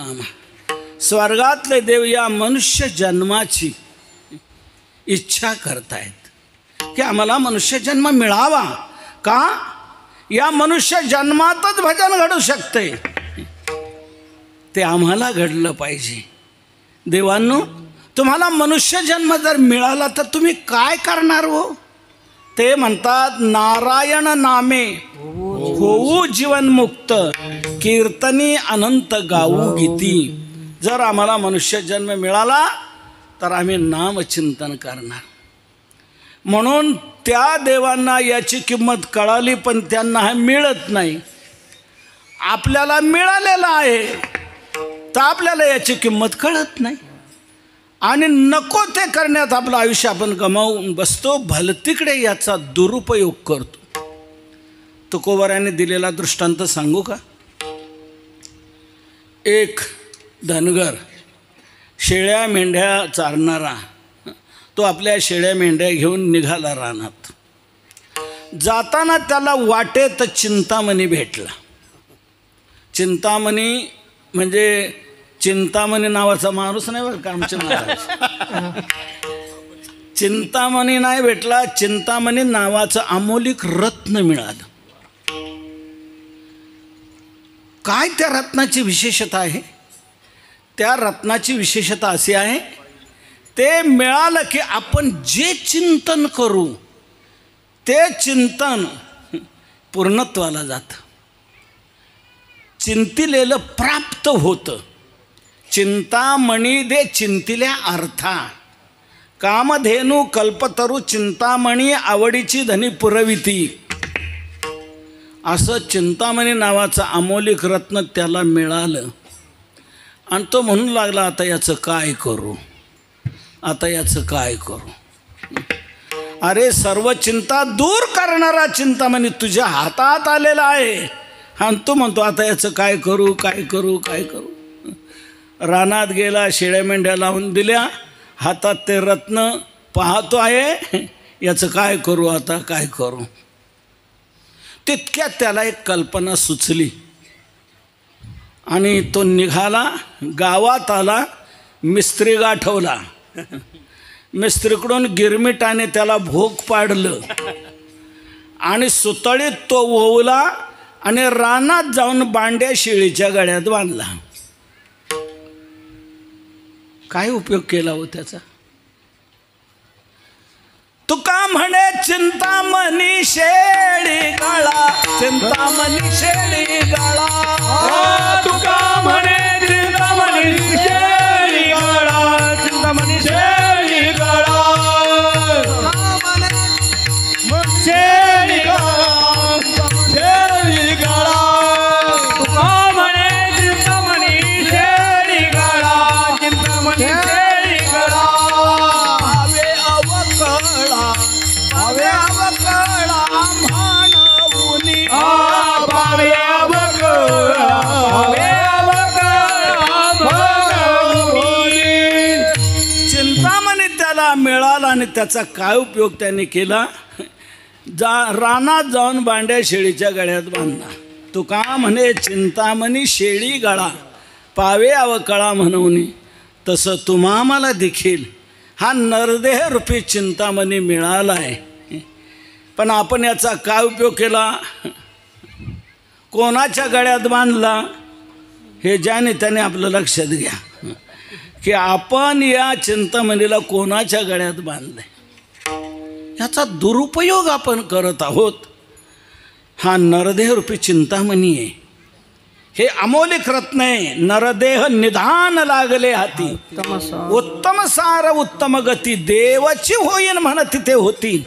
स्वर्गातले देव या मनुष्य जन्माची इच्छा करतायत की आम्हाला मनुष्य जन्म मिळावा. का? या मनुष्य जन्मातच भजन घडू शकते, ते आम्हाला घडलं पाहिजे. देवांनो, तुम्हाला मनुष्य जन्म जर मिळाला तर तुम्ही काय करणार हो? ते म्हणतात नारायण नामे होऊ जीवनमुक्त कीर्तनी अनंत गाऊ गीती. जर आम्हाला मनुष्य जन्म मिळाला तर आम्ही नामचिंतन करणार. म्हणून त्या देवांना याची किंमत कळाली, पण त्यांना हे मिळत नाही. आपल्याला मिळालेलं आहे तर आपल्याला याची किंमत कळत नाही आणि नको ते करण्यात आपलं आयुष्य आपण गमावून बसतो. भलतिकडे याचा दुरुपयोग करतो. तुकोबाराने दिलेला दृष्टांत सांगू का? एक धनगर शेळ्या मेंढ्या चारणारा, तो आपल्या शेळ्या मेंढ्या घेऊन निघाला रानात. जाताना त्याला वाटेत चिंतामणी भेटला. चिंतामणी म्हणजे चिंतामणी नावाचा माणूस नाही बरं का आमच्या महाराज. चिंतामणी नाही भेटला, चिंतामणी नावाचं अमोलिक रत्न मिळालं. काय त्या रत्नाची विशेषता आहे? त्या रत्नाची विशेषता अशी आहे, ते मिळालं की आपण जे चिंतन करू ते चिंतन पूर्णत्वाला जातं, चिंतिलेलं प्राप्त होतं. चिंतामणी दे चिंतिल्या अर्था, कामधेनू कल्पतरू चिंतामणी आवडीची धनी पुरविती. असं चिंतामणी नावाचं अमोलिक रत्न त्याला मिळालं आणि तो म्हणू लागला, आता याचं काय करू, आता याचं काय करू. अरे सर्व चिंता दूर करणारा चिंतामणी तुझ्या हातात आलेला आहे आणि तू म्हणतो आता याचं काय करू, काय करू, काय करू. रानात गेला, शेळ्या मेंढ्या लावून दिल्या, हातात ते रत्न पाहतो आहे, याचं काय करू, आता काय करू. तितक्यात त्याला एक कल्पना सुचली आणि तो निघाला. गावात आला, मिस्त्री गाठवला. मिस्त्रीकडून गिरमिटाने त्याला भोग पाडलं आणि सुतळीत तो ओवला आणि रानात जाऊन बांड्या शेळीच्या गळ्यात बांधला. काय उपयोग केला हो त्याचा? तुका म्हणे चिंतामणी शेळी गळा, चिंतामणी शेळी गळा.
तुका म्हणे चिंतामणी शेळी गळा, चिंतामणी शेळी गळा. शेळी गळा, शेळी गळा. तुका म्हणे चिंतामणी शेळी गळा, चिंतामणी शेळी गळा.
हवे अवकळा, हवे अवकळा म्हणूनी.
भावे अवकळा, भावे अवकळा म्हणूनी.
चिंतामणी त्याला मिळाला आणि त्याचा काय उपयोग त्याने केला? रानात जाऊन बांड्या शेळीच्या गळ्यात बांधला. तुका म्हणे चिंतामणी शेळी गळा, पावे अवकळा म्हणून. तसं तुम्हा मला देखील हा नरदेह रूपी चिंतामणी मिळाला आहे, पण आपण याचा काय उपयोग केला? कोणाच्या गळ्यात बांधला हे ज्याने त्याने आपलं लक्षात घ्या की आपण या चिंतामणीला कोणाच्या गळ्यात बांधलंय, याचा दुरुपयोग आपण करत आहोत. हा नरदेह रूपी चिंतामणी आहे, हे अमोलिक रत्न आहे. नरदेह निधान लागले हाती, उत्तम सार उत्तम गती, देवाची होईन म्हण तिथे होती,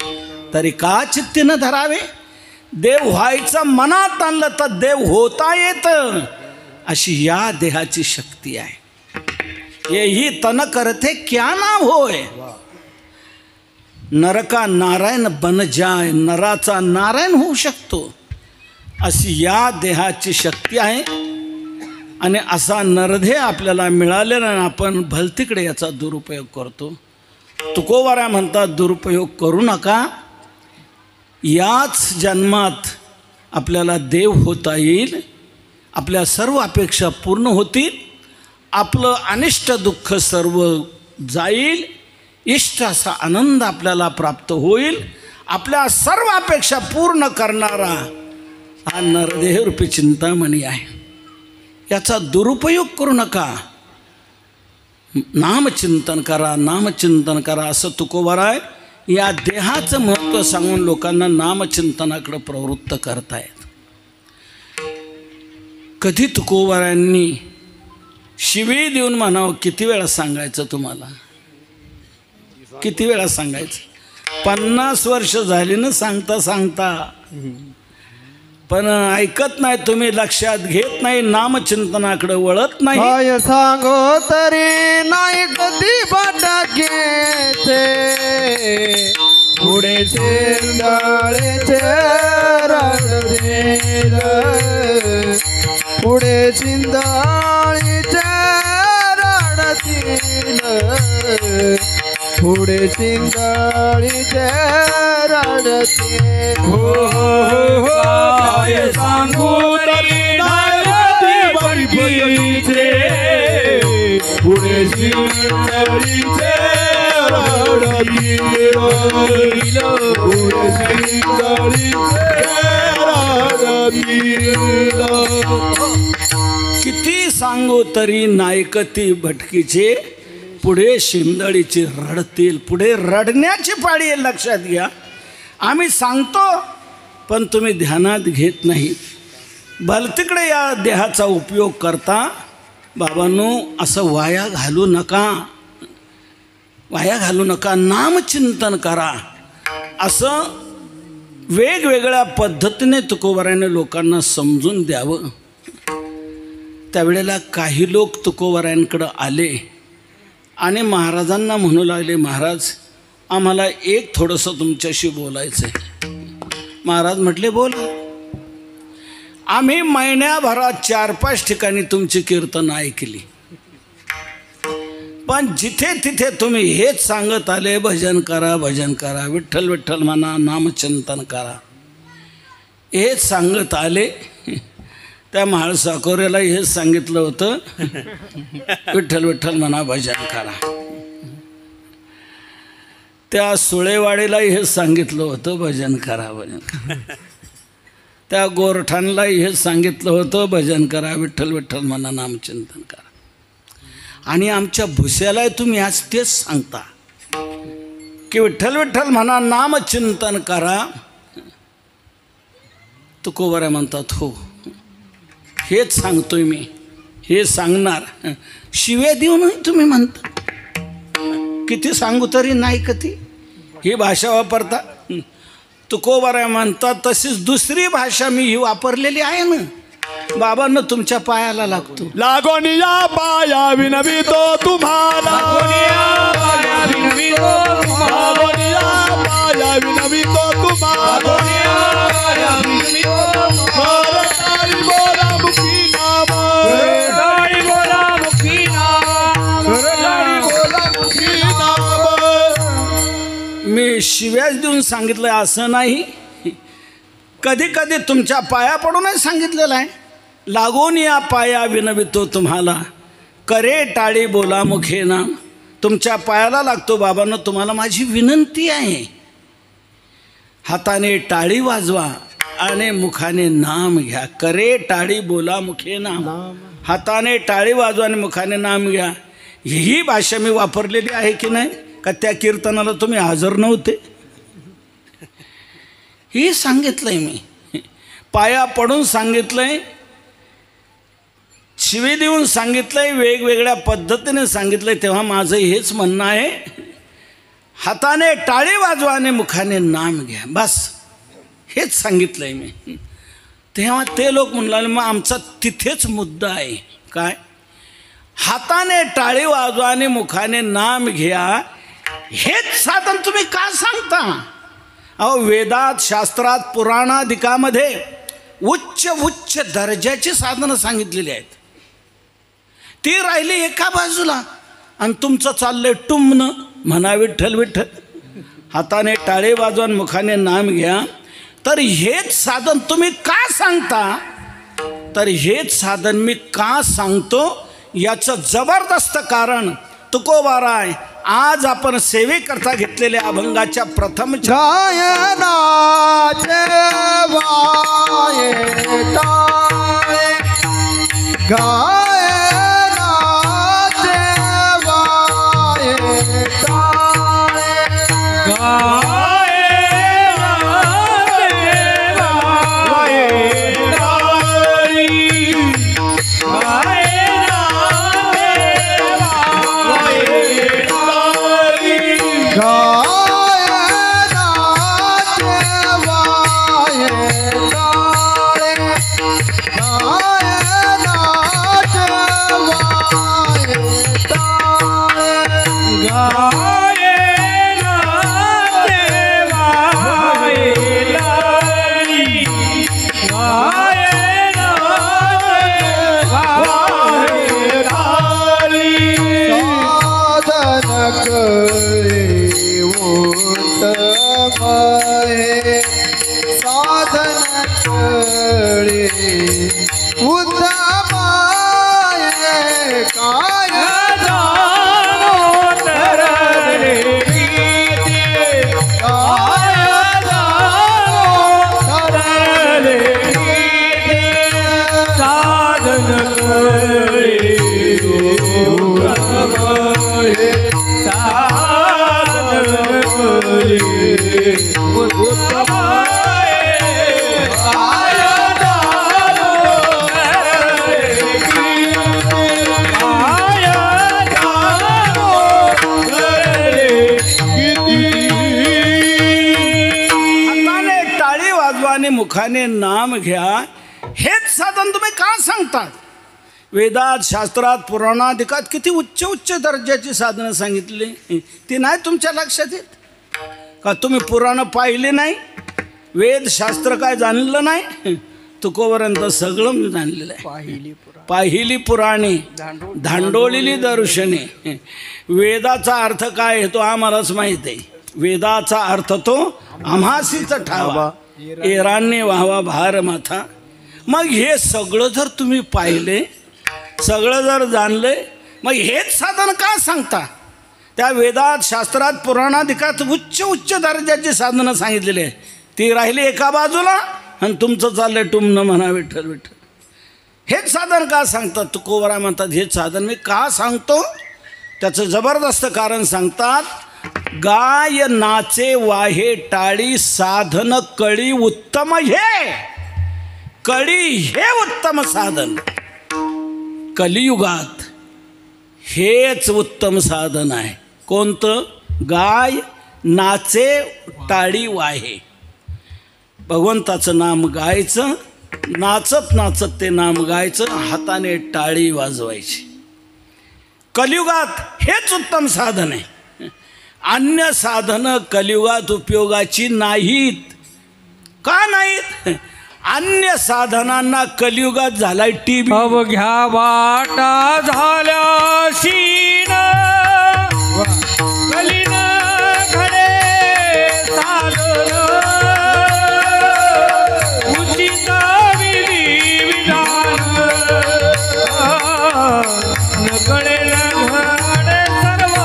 तरी का चित्ती न धरावे. देव व्हायचं मनात आणलं तर देव होता येत, अशी या देहाची शक्ती आहे. येही तन करते क्या नाम होय. नरका नारायण बन जाय, नराचा नारायण होऊ शकतो, अशी या देहाची शक्ती आहे. आणि असा नरदेह आपल्याला मिळालेला, आपण भलतीकडे याचा दुरुपयोग करतो. तुकोबाराय म्हणतात दुरुपयोग करू नका. याच जन्मात आपल्याला देव होता येईल, आपल्या सर्व अपेक्षा पूर्ण होतील, आपलं अनिष्ट दुःख सर्व जाईल, इष्ट असा आनंद आपल्याला प्राप्त होईल. आपल्या सर्व अपेक्षा पूर्ण करणारा हा नरदेहरूपी चिंतामणी आहे. याचा दुरुपयोग करू नका. नामचिंतन करा, नामचिंतन करा, असं तुकोबाराय या देहाचं महत्त्व सांगून लोकांना नामचिंतनाकडे प्रवृत्त करतायत. कधी तुकोबारायांनी शिवी देऊन म्हणावं, किती वेळा सांगायचं तुम्हाला, किती वेळा सांगायचं. 50 वर्ष झाली ना सांगता सांगता, पण ऐकत नाही तुम्ही, लक्षात घेत नाही, नामचिंतनाकडे वळत नाही.
काय सांगो तरी नाही कधी भटकेचे, पुढे चिंदळीचे रडतील, पुढे चिंदळीचे रडतील, पुढे चिंदळीचे रडतील.
हो काय सांगू तरी नाही कधी भटकीचे, पुढे चिंदळीचे रडतील, पुढे चिंदळीचे रडतील.
किती सांगू तरी नायकती भटकीचे, पुढे शिंदळीचे रडतील. पुढे रडण्याची पाळी आहे, लक्षात घ्या. आम्ही सांगतो पण तुम्ही ध्यानात घेत नाही. भलतीकडे या देहाचा उपयोग करता. बाबांनो, असं वाया घालू नका, वाया घालू नका. नामचिंतन करा. असं वेगवेगळ्या पद्धतीने तुकोबारायाने लोकांना समजून द्यावं. त्यावेळेला काही लोक तुकोबारायांकडं आले आणि महाराजांना म्हणू लागले, महाराज आम्हाला एक थोडंसं तुमच्याशी बोलायचं आहे. महाराज म्हटले, बोला. आम्ही महिन्याभरात 4-5 ठिकाणी तुमची कीर्तन ऐकली, पण जिथे तिथे तुम्ही हेच सांगत आले, भजन करा, भजन करा, विठ्ठल विठ्ठल म्हणा, नामचिंतन करा, हेच सांगत आले. त्या महाळसाकोऱ्याला हेच सांगितलं होतं, विठ्ठल विठ्ठल म्हणा, भजन करा. त्या सुळेवाडीलाही हेच सांगितलं होतं, भजन करा, भजन करा. त्या गोरठाणलाही हेच सांगितलं होतं, भजन करा, विठ्ठल विठ्ठल म्हणा, नामचिंतन करा. आणि आमच्या भुस्यालाही तुम्ही आज तेच सांगता की विठ्ठल विठ्ठल म्हणा, नामचिंतन करा. तुकोबाराय म्हणतात, हो हेच सांगतोय मी, हे सांगणार. शिव्या देऊनही तुम्ही म्हणता, किती सांगू तरी नाही कधी, ही भाषा वापरता. तुकोबाराय म्हणतात, तशीच दुसरी भाषा मी ही वापरलेली आहे ना. बाबांना तुमच्या पायाला लागतो.
लागोनिया पाया विनवितो तुम्हाला, लागोनिया पाया विनवितो तुम्हाला, लागोनिया पाया विनवितो तुम्हाला, लागोनिया पाया विनवितो तुम्हाला. हरी बोला मुखी नाम, हरी बोला मुखी नाम, हरी बोला मुखी नाम.
मी शिव्याच देऊन सांगितलं असं नाही, कधी कधी तुमच्या पाया पडूनच सांगितलेलं आहे. लागून या पाया विनवितो तुम्हाला, करे टाळी बोला मुखे नाम. तुमच्या पायाला लागतो बाबांनो, तुम्हाला माझी विनंती आहे. हाताने टाळी वाजवा आणि मुखाने नाम घ्या. करे टाळी बोला मुखे नाम. हाताने टाळी वाजवा आणि मुखाने नाम घ्या. ही भाषा मी वापरलेली आहे की नाही? का त्या कीर्तनाला तुम्ही हजर नव्हते? ही सांगितलंय मी, पाया पडून सांगितलंय. शिवी देऊन सांगितलंय, वेगवेगळ्या पद्धतीने सांगितलंय, तेव्हा माझं हेच म्हणणं आहे, हाताने टाळी वाजवा आणि मुखाने नाम घ्या, बस हेच सांगितलंय मी. तेव्हा ते लोक म्हणाले मग आमचा तिथेच मुद्दा आहे. काय? हाताने टाळी वाजवा आणि मुखाने नाम घ्या हेच साधन तुम्ही का सांगता? अहो वेदात, शास्त्रात, पुराणादिकामध्ये उच्च उच्च दर्जाची साधनं सांगितलेली आहेत. ती राहिली एका बाजूला आणि तुमचं चाललंय टुमणं, म्हणा विठ्ठल विठ्ठल, हाताने टाळे वाजवा आणि मुखाने नाम घ्या. तर हेच साधन तुम्ही का सांगता? तर हेच साधन मी का सांगतो याचं जबरदस्त कारण तुकोबाराय आज आपण सेवेकरता घेतलेल्या अभंगाच्या प्रथम
गायनाचे वाये टाळे, गायनाचे वाये टाळे,
मुखाने नाम घ्या हेच साधन तुम्ही का सांगतात? वेदात, शास्त्रात, पुराणादिकात किती उच्च उच्च दर्जाची साधनं सांगितली, ती नाही तुमच्या लक्षात येत का? तुम्ही पुराणं पाहिले नाही, वेद शास्त्र काय जाणलं नाही? तुकोपर्यंत सगळं मी जाणलेलं आहे. पाहिली पुराणे, धांडोळिली दर्शने. वेदाचा अर्थ काय आहे तो आम्हालाच माहीत आहे. वेदाचा अर्थ तो आम्हासीच ठावा, एरांनी व्हावा भार माथा. मग हे सगळं जर तुम्ही पाहिले, सगळं जर जाणले, मग हेच साधन का सांगता? त्या वेदात, शास्त्रात, पुराणादिकात उच्च उच्च दर्जाची साधनं सांगितलेली आहे, ती राहिली एका बाजूला आणि तुमचं चाललंय टुमणं, म्हणा विठ्ठल विठ्ठल. हेच साधन का सांगतात? तुकोबाराय म्हणतात हेच साधन मी का सांगतो त्याचं जबरदस्त कारण सांगतात. गाय नाचे वाहे टाळी साधन कळी उत्तम हे. कळी हे उत्तम साधन. कलियुगात हेच उत्तम साधन आहे. कोणतं? गाय नाचे टाळी वाहे. भगवंताचं नाम गायचं, नाचत नाचत ते नाम गायचं, हाताने टाळी वाजवायची. कलियुगात हेच उत्तम साधन आहे. अन्य साधनं कलियुगात उपयोगाची नाहीत. का नाहीत? अन्य साधनांना कलियुगात झालाय टीबी.
अवघ्या वाटा झाल्या शीन कलीन खडे साधन उचित विधी विधान नकळे घडे सर्व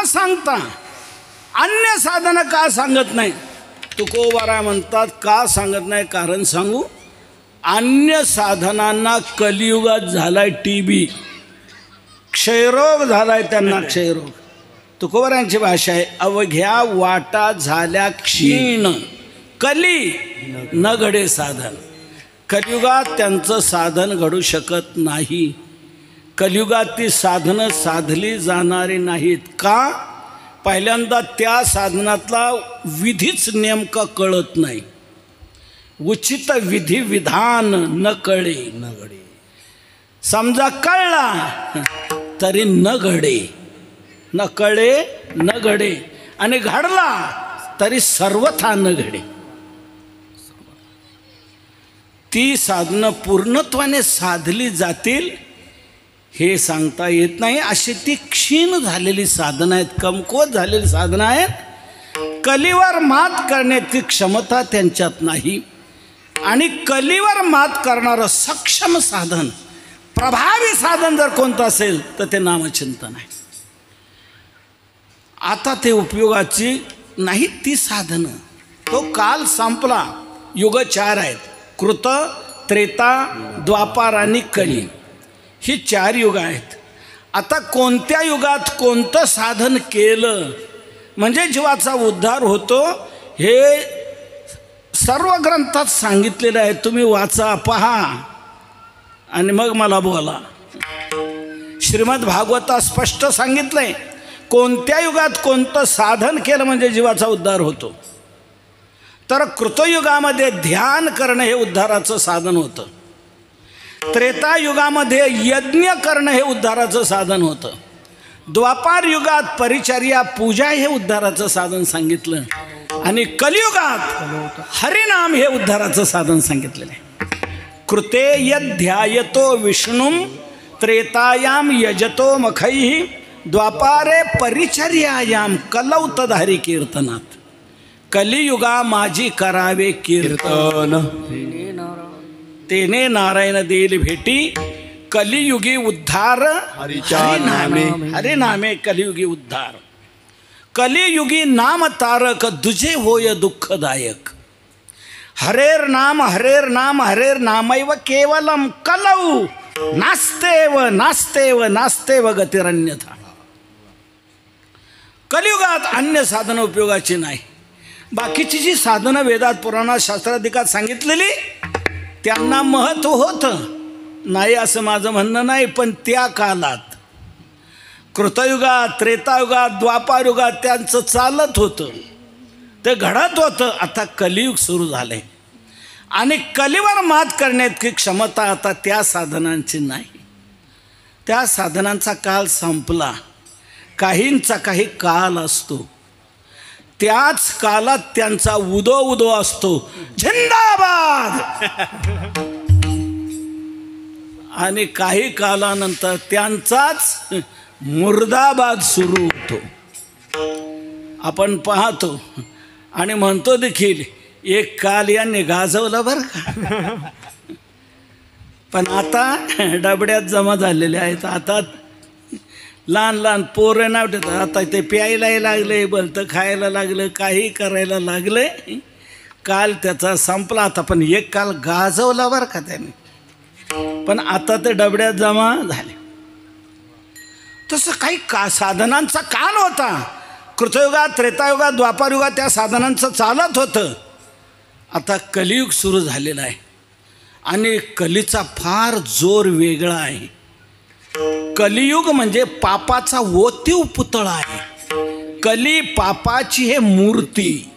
सांगता, अन्य साधन का सांगत नाही? तुकोबारा म्हणतात, का सांगत नाही कारण सांगू, अन्य साधनांना कलियुगात झालाय TB, क्षयरोग झालाय त्यांना, क्षयरोग. तुकोबारांची भाषा आहे, अवघ्या वाटा झाल्या क्षीण, कली न घडे साधन. कलियुगात त्यांचं साधन घडू शकत नाही. कलियुगात ती साधनं साधली जाणारी नाहीत. का? पहिल्यांदा त्या साधनातला विधीच नेमका कळत नाही. उचित विधी विधान न कळे, समजा कळला तरी न घडे, न कळे न घडे, आणि घडला तरी सर्वथा न घडे. ती साधनं पूर्णत्वाने साधली जातील हे सांगता येत नाही. अशी ती क्षीण झालेली साधनं आहेत, कमकुवत झालेली साधनं आहेत. कलीवर मात करण्याची क्षमता त्यांच्यात नाही. आणि कलीवर मात करणारं सक्षम साधन, प्रभावी साधन जर कोणतं असेल तर ते नामचिंतन आहे. आता ते उपयोगाची नाही ती साधनं. तो काल संपला. युग 4 आहेत, कृत, त्रेता, द्वापार आणि कली. ही 4 युग आहेत. आता कोणत्या युगात कोणतं साधन केलं म्हणजे जीवाचा उद्धार होतो हे सर्व ग्रंथात सांगितलेलं आहे. तुम्ही वाचा, पहा आणि मग मला बोला. श्रीमद भागवतात स्पष्ट सांगितलंय कोणत्या युगात कोणतं साधन केलं म्हणजे जीवाचा उद्धार होतो. तर कृतयुगामध्ये ध्यान करणं हे उद्धाराचं साधन होतं. त्रेतायुगामध्ये यज्ञ करणं हे उद्धाराचं साधन होतं. द्वापार युगात परिचर्या, पूजा हे उद्धाराचं साधन सांगितलं. आणि कलियुगात हरिनाम हे उद्धाराचं साधन सांगितलेलं आहे. कृते यध्यायतो विष्णुम त्रेतायाम यजतो मखैः द्वापारे परिचर्यायाम कलौ तद्हरि कीर्तनात. कलियुगा माझी करावे कीर्तन, तेने नारायण देईल भेटी. कलियुगी उद्धार हरिनामे, हरिनामे कलियुगी उद्धार. कलियुगी नाम तारक दुजे होय दुःखदायक. हरेर नाम हरेर नाम हरेर नामैव केवलम कलौ नास्तेव नास्तेव नास्तेव गतिरन्यथा. कलियुगात अन्य साधनं उपयोगाची नाही. बाकीची जी साधनं वेदात, पुराणात, शास्त्राधिकात सांगितलेली त्यांना महत्त्व होतं नाही असं माझं म्हणणं नाही. पण त्या काळात कृतयुगात, त्रेतायुगात, द्वापारयुगात त्यांचं चालत होतं, ते घडत होतं. आता कलियुग सुरू झाले आणि कलीवर मात करण्याची क्षमता आता त्या साधनांची नाही. त्या साधनांचा काळ संपला. काहींचा काही काल असतो, त्याच कालात त्यांचा उदो उदो असतो, झिंदाबाद. आणि काही कालानंतर त्यांचाच मुर्दाबाद सुरू होतो. आपण पाहतो आणि म्हणतो देखील एक काल यांनी गाजवलं बरं का. पण आता डबड्यात जमा झालेले आहेत. आता लहान लहान पोरं नाव ठेवतात. आता ते प्यायलाही लागले, भलतं खायला लागलं, काही करायला लागले. काल त्याचा संपला आता. पण एक काल गाजवला बरं का त्याने. पण आता ते डबड्यात जमा झाले. तसं काही साधनांचा काल होता. कृतयुगात, त्रेतायुगात, द्वापारयुगात त्या साधनांचं चालत होतं. आता कलियुग सुरू झालेला आहे आणि कलीचा फार जोर वेगळा आहे. कलियुग म्हणजे पापाचा ओतीव पुतळा आहे. कली पापाची हे मूर्ती.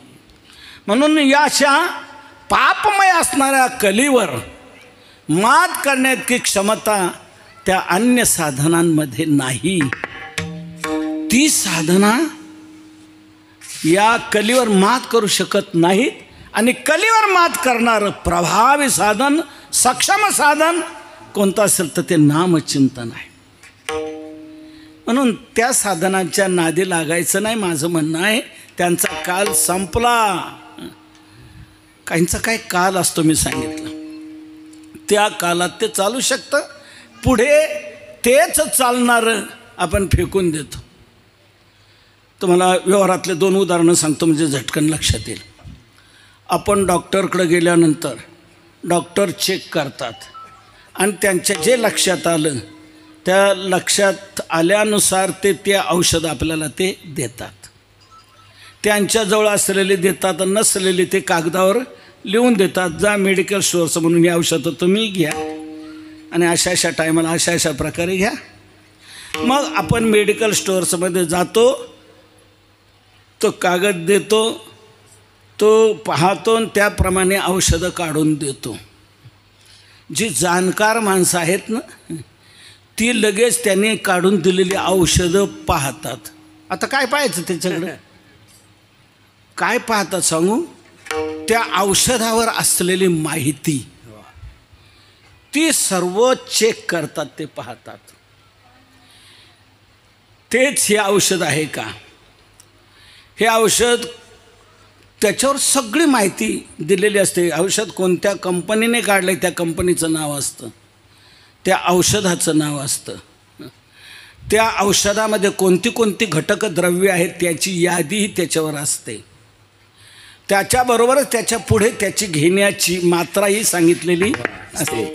म्हणून या अशा पापमय असणाऱ्या कलीवर मात करण्याची क्षमता त्या अन्य साधनांमध्ये नाही. ती साधना या कलीवर मात करू शकत नाहीत. आणि कलीवर मात करणारं प्रभावी साधन, सक्षम साधन कोणतं असेल तर ते नामचिंतन आहे. म्हणून त्या साधनांच्या नादी लागायचं नाही माझं म्हणणं आहे. त्यांचा काल संपला. काहींचा काय काल असतो मी सांगितलं. त्या कालात ते चालू शकतं. पुढे तेच चालणारं आपण फेकून देतो. तुम्हाला व्यवहारातले 2 उदाहरणं सांगतो म्हणजे झटकन लक्षात येईल. आपण डॉक्टरकडे गेल्यानंतर डॉक्टर चेक करतात आणि त्यांच्या जे लक्षात आलं त्या लक्षात आल्यानुसार ते औषध आपल्याला ते देतात. त्यांच्याजवळ असलेले देतात, नसलेले ते कागदावर लिहून देतात, जा मेडिकल स्टोअर्स म्हणून ही औषधं तुम्ही घ्या आणि अशा अशा टायमाला अशा अशा प्रकारे घ्या. मग आपण मेडिकल स्टोअर्समध्ये जातो, तो कागद देतो, तो पाहतो आणि त्याप्रमाणे औषधं काढून देतो. जी जाणकार माणसं आहेत ना ती लगेच त्यांनी काढून दिलेली औषधं पाहतात. आता काय पाहायचं त्याच्याकडे, काय पाहतात सांगू, त्या औषधावर असलेली माहिती ती सर्व चेक करतात, ते पाहतात. तेच हे औषध आहे का, हे औषध, त्याच्यावर सगळी माहिती दिलेली असते. औषध कोणत्या कंपनीने काढलं त्या कंपनीचं नाव असतं, त्या औषधाचं नाव असतं, त्या औषधामध्ये कोणती कोणती घटक द्रव्य आहेत त्याची यादीही त्याच्यावर असते. त्याच्याबरोबरच त्याच्या पुढे त्याची घेण्याची मात्राही सांगितलेली असते,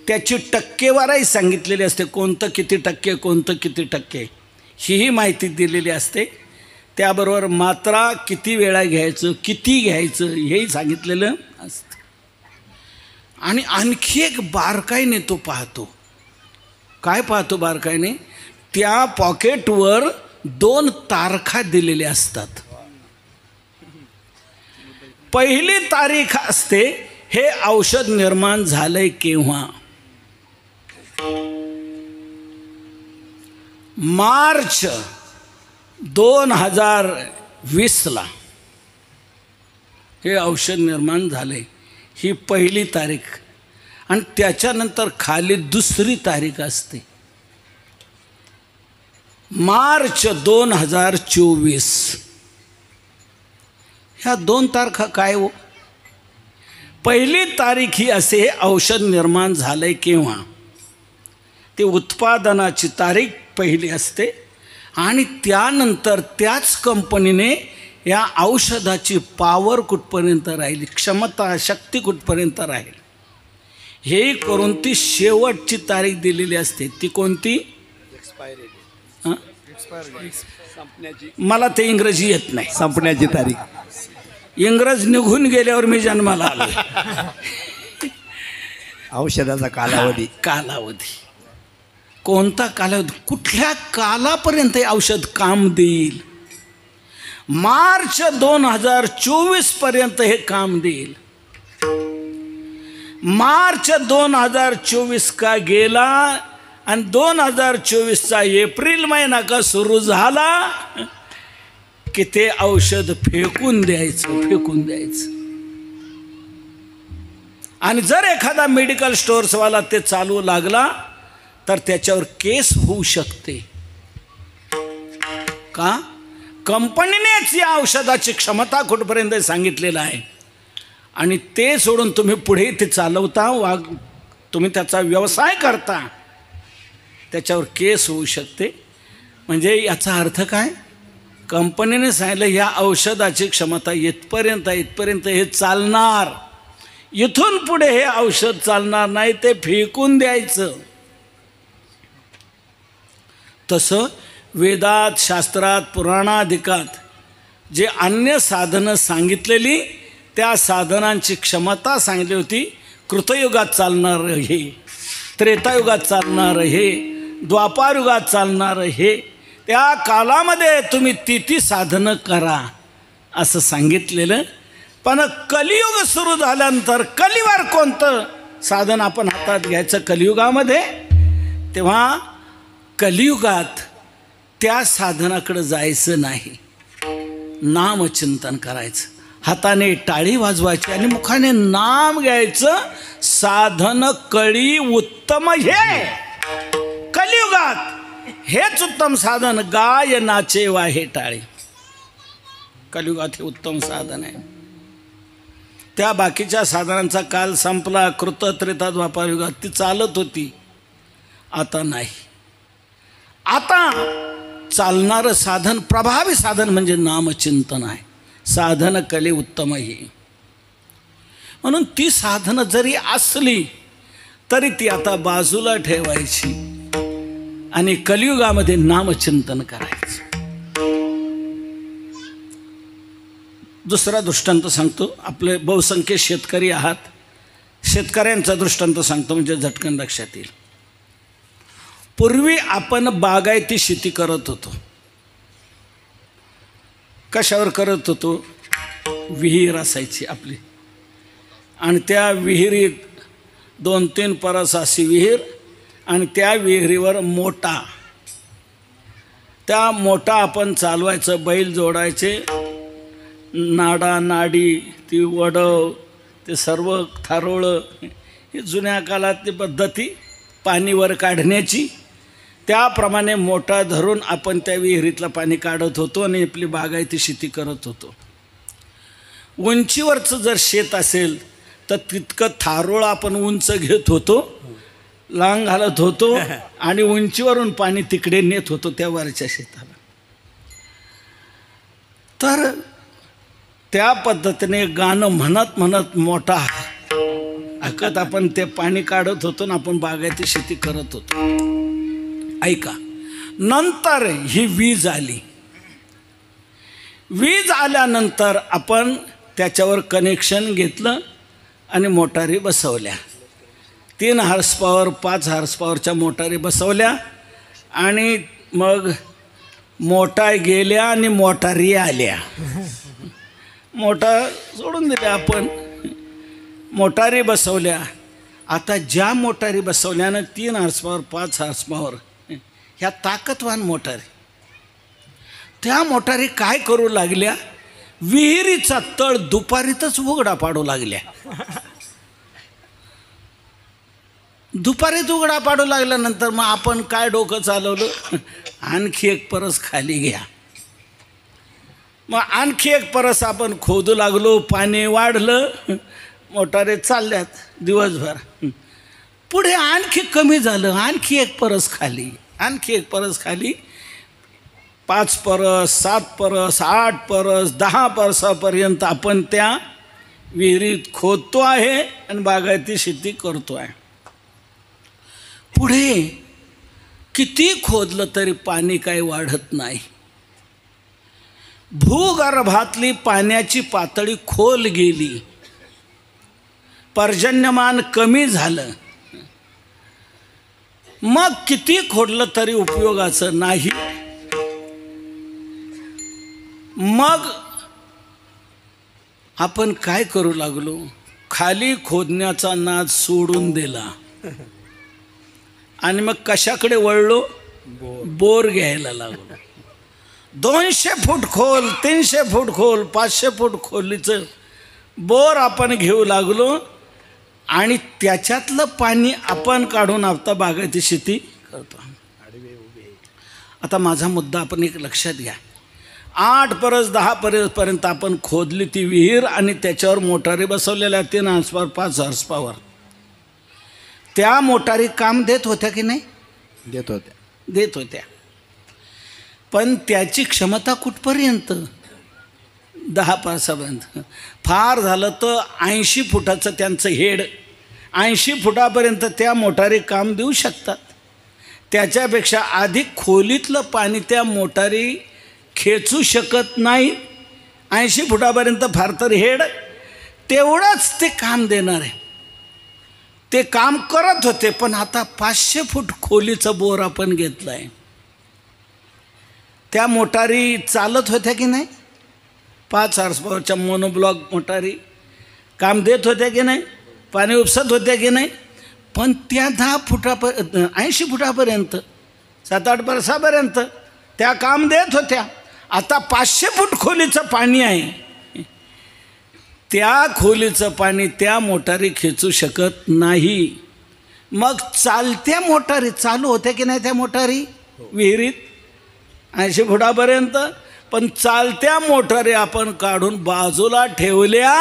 त्याची टक्केवारही सांगितलेली असते, कोणतं किती टक्के कोणतं किती टक्के हीही माहिती दिलेली असते. त्याबरोबर मात्रा किती वेळा घ्यायचं, किती घ्यायचं हेही सांगितलेलं असतं. आणि आणखी एक बारकाईने तो पाहतो. काय पाहतो बारकाईने, त्या पॉकेटवर 2 तारखा दिलेल्या असतात. पहिली तारीख असते हे औषध निर्माण झालंय केव्हा, मार्च 2020ला हे औषध निर्माण झाले, ही पहिली तारीख. आणि त्याच्यानंतर खाली दुसरी तारीख असते, मार्च 2024. ह्या 2 तारखा काय हो, पहिली तारीख ही असे औषध निर्माण झालंय केव्हा, ते उत्पादनाची तारीख पहिली असते आणि त्यानंतर त्याच कंपनीने या औषधाची पॉवर कुठपर्यंत राहील, क्षमता शक्ती कुठपर्यंत राहील हे करून ती शेवटची तारीख दिलेली असते. ती कोणती, मला ते इंग्रजी येत नाही,
संपण्याची तारीख.
इंग्रज निघून गेल्यावर मी जन्माला आलो.
औषधाचा कालावधी.
कालावधी कोणता कालावधी, कुठल्या कालापर्यंत हे औषध काम देईल, मार्च 2024 पर्यंत हे काम देईल. मार्च 2024 का गेला आणि 2024चा एप्रिल महिना का सुरू झाला की ते औषध फेकून द्यायचं. आणि जर एखादा मेडिकल स्टोअर्सवाला ते चालू लागला तर त्याच्यावर केस होऊ शकते. का, कंपनीनेच या औषधाची क्षमता कुठपर्यंत सांगितलेलं आहे आणि ते सोडून तुम्ही पुढे ते चालवता, तुम्ही त्याचा व्यवसाय करता, त्याच्यावर केस होऊ शकते. म्हणजे याचा अर्थ काय, कंपनीने सांगितलं या औषधाची क्षमता इथपर्यंत हे चालणार, इथून पुढे हे औषध चालणार नाही, ते फेकून द्यायचं. तसं वेदात, शास्त्रात, पुराणाधिकात जे अन्य साधनं सांगितलेली त्या साधनांची क्षमता सांगितली होती. कृतयुगात चालणार हे, त्रेतायुगात चालणार हे, द्वापारयुगात चालणार हे, त्या कालामध्ये तुम्ही ती साधनं करा असं सांगितलेलं. पण कलियुग सुरू झाल्यानंतर कलिवर कोणतं साधन आपण हातात घ्यायचं कलियुगामध्ये, तेव्हा कलियुगात त्या साधनाकडे जायचं नाही, नामचिंतन करायचं, हाताने टाळी वाजवायची आणि मुखाने नाम घ्यायचं. साधन कळी उत्तम हे कलियुगात हेच उत्तम साधन, गाय नाचे वाहे टाळे, कलियुगात हे उत्तम साधन आहे. त्या बाकीच्या साधनांचा काल संपला. कृत, त्रेता, द्वापार युगात ती चालत होती, आता नाही. आता चालणारं साधन, प्रभावी साधन म्हणजे नामचिंतन आहे. साधन कले उत्तम हे. म्हणून ती साधनं जरी असली तरी ती आता बाजूला ठेवायची आणि कलियुगामध्ये नामचिंतन करायचं. दुसरा दृष्टांत सांगतो. आपले बहुसंख्य शेतकरी आहात, शेतकऱ्यांचा दृष्टांत सांगतो म्हणजे झटकन लक्षात येईल. पूर्वी आपण बागायती शेती करत होतो. कशावर करत होतो? विहीर असायची आपली आणि त्या विहिरीत 2-3 परस अशी विहीर आणि त्या विहिरीवर मोटा, त्या मोटा आपण चालवायचं, बैल जोडायचे, नाडा नाडी ती वडव ते सर्व थारोळं, ही जुन्या काळातली पद्धती पाणीवर काढण्याची. त्याप्रमाणे मोठा धरून आपण त्या विहिरीतलं पाणी काढत होतो आणि आपली बागायती शेती करत होतो. उंचीवरचं जर शेत असेल तर तितकं थारोळ आपण उंच घेत होतो, लांग घालत होतो आणि उंचीवरून पाणी तिकडे नेत होतो त्या वरच्या शेताला. तर त्या पद्धतीने गाणं म्हणत म्हणत मोठा हाकत आपण ते पाणी काढत होतो आणि आपण बागायती शेती करत होतो. ऐका, नंतर ही वीज आली. वीज आल्यानंतर आपण त्याच्यावर कनेक्शन घेतलं आणि मोटारी बसवल्या. 3 हॉर्सपॉवर 5 हॉर्सपॉवरच्या मोटारी बसवल्या आणि मग मोटार गेल्या आणि मोटारी आल्या. मोटार सोडून दिल्या आपण, मोटारी बसवल्या. आता ज्या मोटारी बसवल्यानं 3 हॉर्सपॉवर 5 हॉर्सपॉवर ह्या ताकदवान मोटारी, त्या मोटारी काय करू लागल्या? विहिरीचा तळ दुपारीतच उघडा पाडू लागल्या. दुपारीत उघडा पाडू लागल्यानंतर मग आपण काय डोकं चालवलं? आणखी एक परस खाली घ्या. मग आणखी एक परस आपण खोदू लागलो, पाणी वाढलं, मोटारी चालल्यात दिवसभर. पुढे आणखी कमी झालं, आणखी एक परस खाली, आणखी एक परस खाली. 5 परस 7 परस 8 परस 10 परसापर्यंत आपण त्या विहिरीत खोदतो आहे आणि बागायती शेती करतो आहे. पुढे किती खोदलं तरी पाणी काही वाढत नाही. भूगर्भातली पाण्याची पातळी खोल गेली, पर्जन्यमान कमी झालं. मग किती खोदलं तरी उपयोगाचं नाही. मग आपण काय करू लागलो? खाली खोदण्याचा नाद सोडून दिला आणि मग कशाकडे वळलो? बोर घ्यायला लागलो. 200 फूट खोल, 300 फूट खोल, 500 फूट खोलीचं बोर आपण घेऊ लागलो आणि त्याच्यातलं पाणी आपण काढून आता बागायती शेती करतो. आता माझा मुद्दा आपण एक लक्षात घ्या. 8 परस 10 परसपर्यंत आपण खोदली ती विहीर आणि त्याच्यावर मोटारी बसवलेल्या 3 हॉर्सपॉवर 5 हॉर्सपॉवर. त्या मोटारी काम देत होत्या की नाही?
देत होत्या.
देत होत्या. पण त्याची क्षमता कुठपर्यंत? 10 परसापर्यंत. फार झालं तर 80 फुटाचं त्यांचं हेड, 80 फुटापर्यंत त्या मोटारी काम देऊ शकतात. त्याच्यापेक्षा अधिक खोलीतलं पाणी त्या मोटारी खेचू शकत नाही. 80 फुटापर्यंत फार तर हेड, तेवढंच ते काम देणार आहे. ते काम करत होते. पण आता 500 फूट खोलीचं बोर आपण घेतलं आहे. त्या मोटारी चालत होत्या की नाही? 5 हॉर्सपॉवरच्या मोनोब्लॉक मोटारी काम देत होत्या की नाही? पाणी उपसत होत्या की नाही? पण त्या 10 फुटापर्यंत 80 फुटापर्यंत 7-8 परसापर्यंत त्या काम देत होत्या. आता 500 फूट खोलीचं पाणी आहे. त्या खोलीचं पाणी त्या मोटारी खेचू शकत नाही. मग चालत्या मोटारी चालू होत्या की नाही? त्या मोटारी विहिरीत 80 फुटापर्यंत. पण चालत्या मोटारी आपण काढून बाजूला ठेवल्या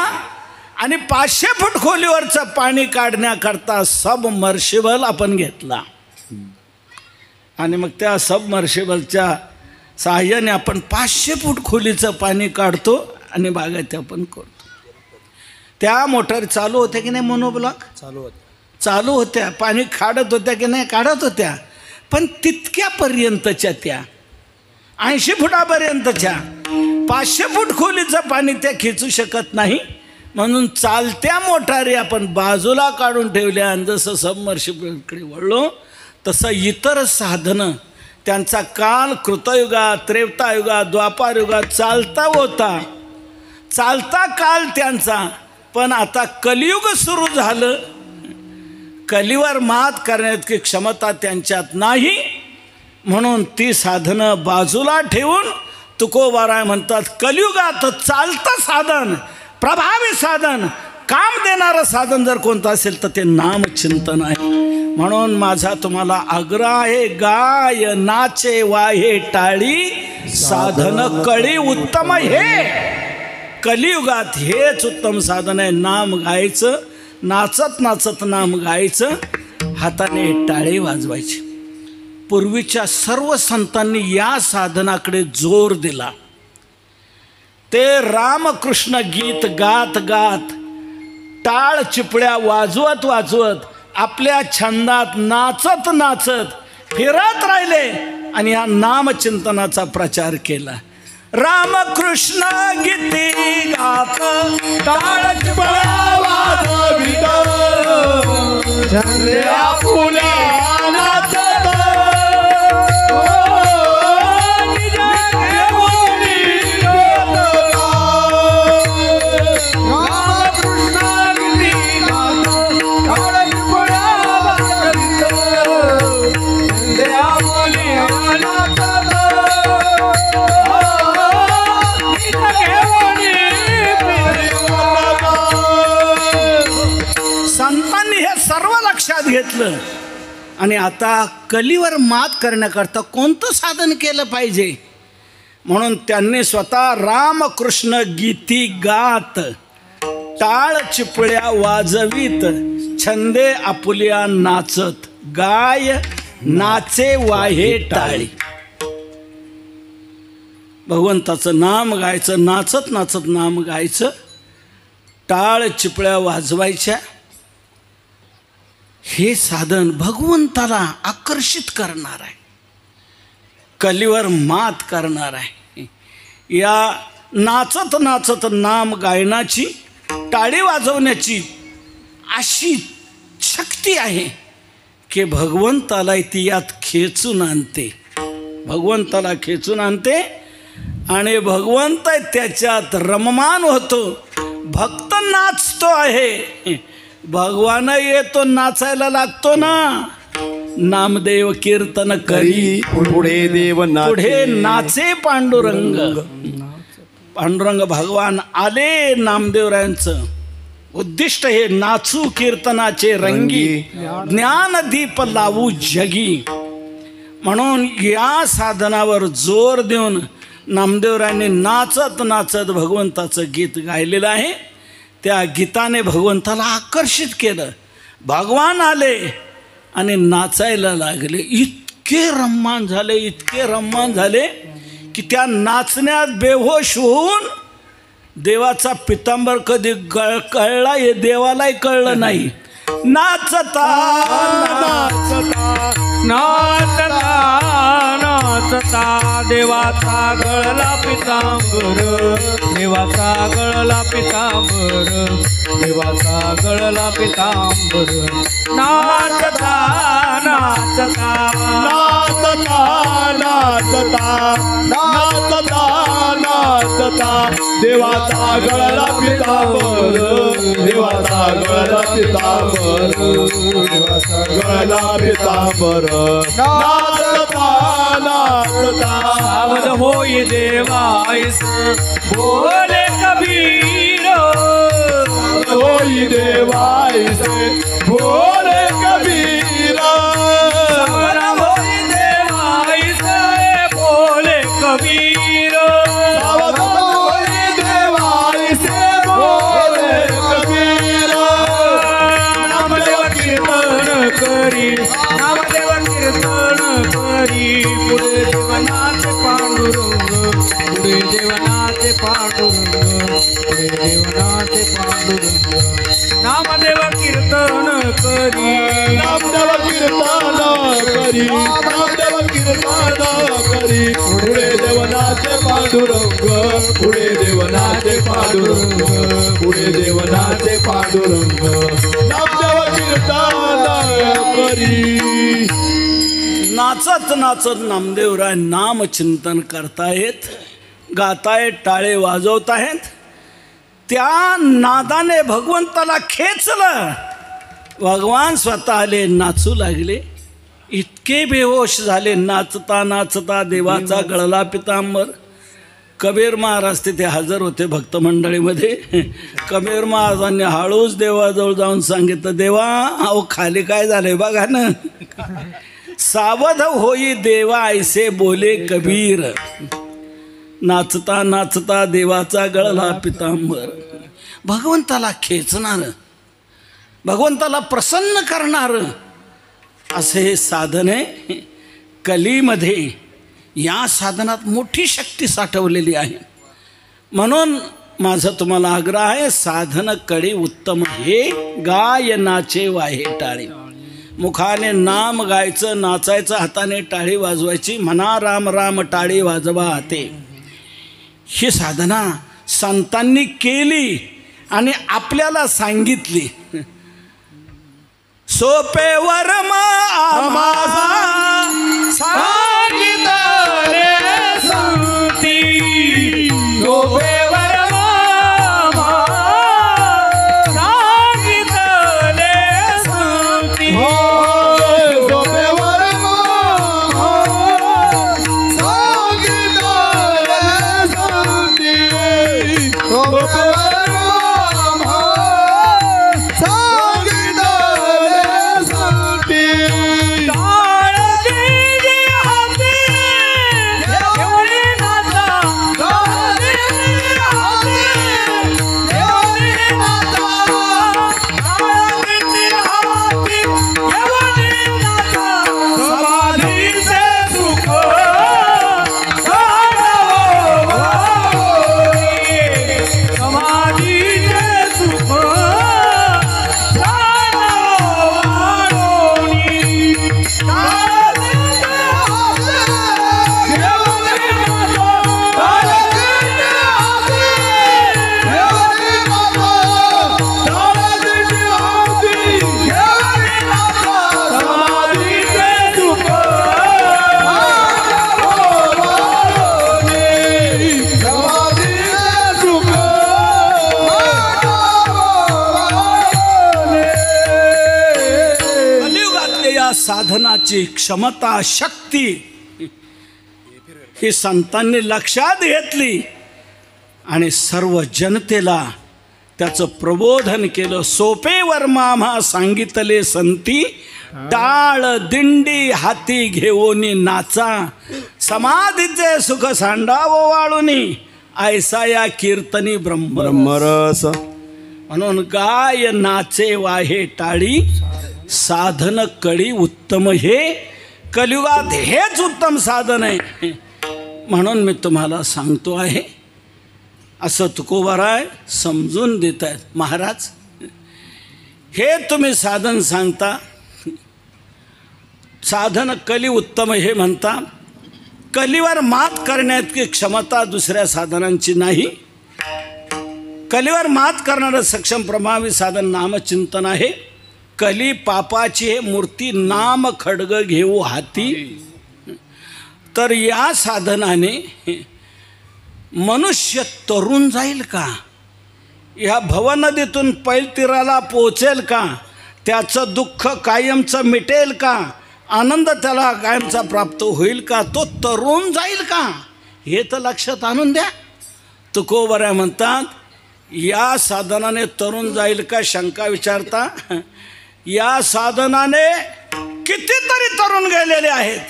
आणि 500 फूट खोलीवरचं पाणी काढण्याकरता सबमर्शिबल आपण घेतला आणि मग त्या सबमर्शिबलच्या सहाय्याने आपण 500 फूट खोलीचं पाणी काढतो आणि बागायती आपण करतो. त्या मोटारी चालू होत्या की नाही मोनोब्लॉक? चालू होत्या. पाणी काढत होत्या की नाही? काढत होत्या. पण तितक्यापर्यंतच्या त्या 80 फुटापर्यंतच्या 500 फूट खोलीचं पाणी त्या खेचू शकत नाही. म्हणून चालत्या मोटारी आपण बाजूला काढून ठेवल्या. आणि जसं सबमर्सिबलकडे वळलो तसं इतर साधनं त्यांचा काल कृतयुगात, त्रेतायुगात, द्वापारयुगात चालता होता. चालता काल त्यांचा. पण आता कलियुग सुरू झालं. कलीवर मात करण्याची क्षमता त्यांच्यात नाही. म्हणून ती साधनं बाजूला ठेवून तुकोबाराय म्हणतात, कलियुगात चालतं साधन, प्रभावी साधन, काम देणारं साधन जर कोणतं असेल तर ते नामचिंतन आहे. म्हणून माझा तुम्हाला आग्रह आहे, गाय नाचे वाहे टाळी साधन कळी उत्तम. हे कलियुगात हेच उत्तम साधन आहे. नाम गायचं, नाचत नाचत नाम गायचं, हाताने टाळे वाजवायचे. पूर्वीच्या सर्व संतांनी या साधनाकडे जोर दिला. ते रामकृष्ण गीत गात गात, टाळ चिपड्या वाजवत वाजवत, आपल्या छंदात नाचत नाचत फिरत राहिले आणि या नामचिंतनाचा प्रचार केला. रामकृष्ण गीती गात,
टाळ चिपळ्या वाजवित, छंदे आपुल्या नाचत,
घेतलं. आणि आता कलीवर मात करण्याकरता कोणतं साधन केलं पाहिजे म्हणून त्यांनी स्वतः रामकृष्ण गीती गात, टाळ चिपळ्या वाजवीत, छंदे आपुल्या नाचत, गाय नाचे वाहे टाळी. भगवंताचं नाम गायचं, नाचत नाचत नाम गायचं, टाळ चिपळ्या वाजवायच्या. हे साधन भगवंताला आकर्षित करणार आहे, कलीवर मात करणार आहे. या नाचत नाचत नाम गायनाची, टाळी वाजवण्याची अशी शक्ती आहे की भगवंताला ती यात खेचून आणते. भगवंताला खेचून आणते आणि भगवंत त्याच्यात रममान होतो. भक्त नाचतो आहे, भगवान येतो नाचायला लागतो ना. नामदेव कीर्तन करी
पुढे देव
पुढे नाचे पांडुरंग. पांडुरंग भगवान आले. नामदेवरायांचं उद्दिष्ट हे नाचू कीर्तनाचे रंगी, ज्ञानदीप लावू जगी. म्हणून या साधनावर जोर देऊन नामदेवरायांनी नाचत नाचत भगवंताचं गीत गायलेलं आहे. त्या गीताने भगवंताला आकर्षित केलं. भगवान आले आणि नाचायला लागले. इतके रम्मान झाले, इतके रम्मान झाले की त्या नाचण्यात बेहोश होऊन देवाचा पितांबर कधी कळला हे देवालाही कळलं नाही. नाचता
नाचता नाचता देवाचा गळला पितांबर, देवाचा गळला पितांबर, देवाचा गळला पितांबर. नाचता नाचता
नाचता नाचता नाचता नाचता देवाचा गळला पितांबर, देवाचा गळला पितांबर, देवाचा गळला पितांबर. नाचता नाचता
सावध होई देवाईस बोले कबीर,
होई देवाईसे भोले कबीरा.
सावध होई देवाईस बोले कबीर,
सावध होई देवाईसे भोले कबीरा.
नामदेव कीर्तन करी, नामदेव कीर्तन करी, पुढे देवनाथ पांडुरंग, पुढे देवनाथ पांडुरंग, पुढे देवनाथ पांडुरंग. कीर्तन करी
नामदेव कीर्तन करी नामदेव कीर्तन करी पुढे देवनाचे पांडुरंग पुढे देवनाचे पांडुरंग पुढे देवनाचे पांडुरंग नामदेव कीर्तन करी
नाचत नाचत नामदेवराय नाम चिंतन करतायत, गातायत, टाळे वाजवतायत. त्या नादाने भगवंताला खेचलं. भगवान स्वतः आले, नाचू लागले. इतके बेहोश झाले. नाचता नाचता देवाचा गळला पितांबर. कबीर महाराज तिथे हजर होते भक्त मंडळीमध्ये. कबीर महाराजांनी हळूच देवाजवळ जाऊन सांगितलं, देवा अहो खाली काय झालंय बघा ना. सावध होई देवा ऐसे बोले कबीर. नाचता नाचता देवाचा गळला पितांबर. भगवंताला खेचणार, भगवंताला प्रसन्न करणार असे हे साधन आहे. कलीमध्ये या साधनात मोठी शक्ती साठवलेली आहे. म्हणून माझा तुम्हाला आग्रह आहे, साधन कडी उत्तम हे गायनाचे वाहे टाळे. मुखाने नाम गायचं, नाचायचं, हाताने टाळी वाजवायची. म्हणा राम राम टाळी वाजवा हाते. ही साधना संतांनी केली आणि आपल्याला सांगितली. सोपेवर आम्हाला सांगितले संती. सोपेवर सांगितले संती. साधनाची क्षमता, शक्ती ही संतांनी लक्षात घेतली आणि सर्व जनतेला त्याचं प्रबोधन केलं. सोपेवर मामा सांगितले संती, टाळ दिंडी हाती घेऊनी नाचा. समाधीचे सुख सांडावो वाळुनी, ऐसा या कीर्तनी
ब्रह्मरस.
म्हणून गाय नाचे वाहे टाळी, साधन कडी उत्तम हे कलियुगात हेच उत्तम साधन आहे. म्हणून मी तुम्हाला सांगतो आहे. असं तुकोबाराय समजून देत आहेत. महाराज हे तुम्ही साधन सांगता, साधन कली उत्तम हे म्हणता. कलीवर मात करण्याची क्षमता दुसऱ्या साधनांची नाही. कलीवर मात करणारं सक्षम प्रभावी साधन नामचिंतन आहे. कली पापाची हे मूर्ती नाम खड्ग घेऊ हाती. तर या साधनाने मनुष्य तरुण जाईल का? ह्या भवनदीतून पैलतीराला पोचेल का? त्याचं दुःख कायमचं मिटेल का? आनंद त्याला कायमचा प्राप्त होईल का? तो तरुण जाईल का? हे तर लक्षात आणून द्या. तुकोबऱ्या म्हणतात या साधनाने तरुण जाईल का शंका विचारता. या साधनाने कितीतरी तरुण गेलेले आहेत.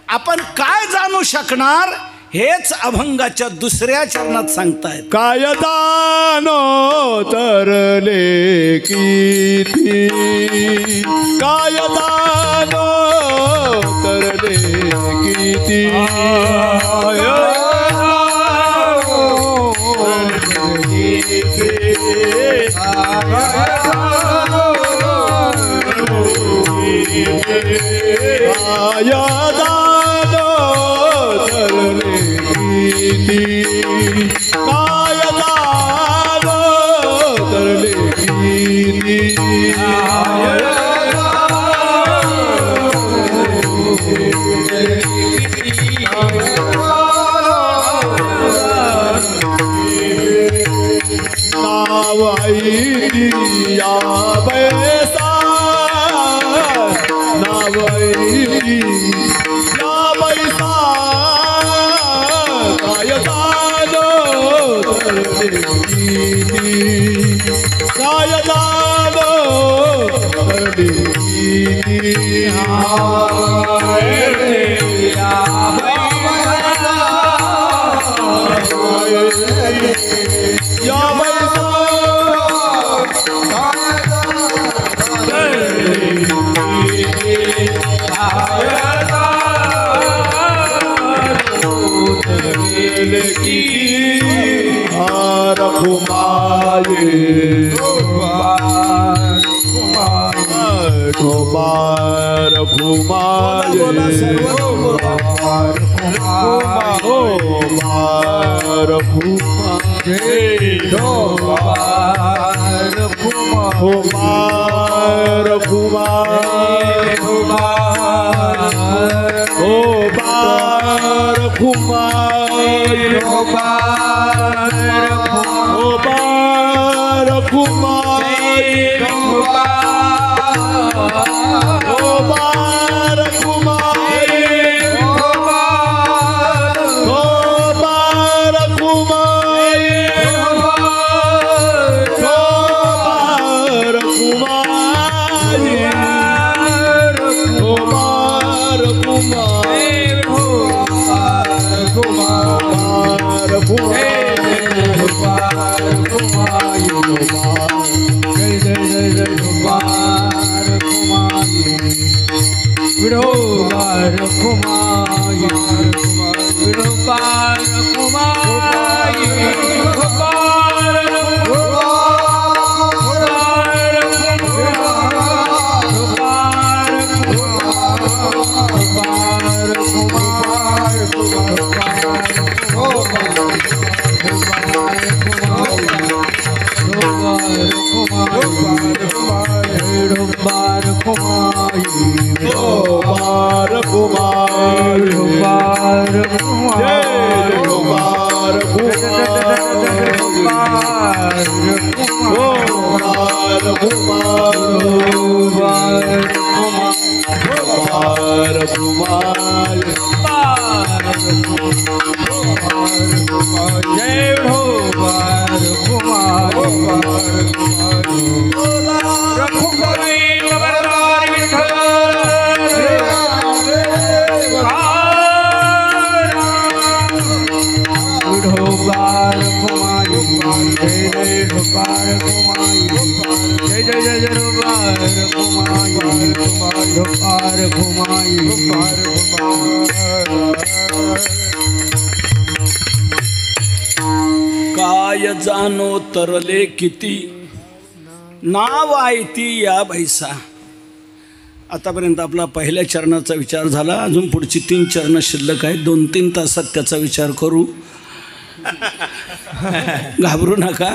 आपण काय जाणू शकणार हेच अभंगाच्या दुसऱ्या चरणात सांगतायत.
कायदानो तरले किती, कायदानो तरले किती, काय दानो तरले किती काय दानो तरले किती नावाईती या बैसा नावाईती या बैसा काय दानो तरले किती काय दानो तरले किती या बैसा कुमार कुमार काय जानो तरले किती नाव आयती या बैसा. आतापर्यंत आपला पहिल्या चरणाचा विचार झाला. अजून पुढची 3 चरणं शिल्लक आहेत. 2-3 तासात त्याचा विचार करू. घाबरू नका.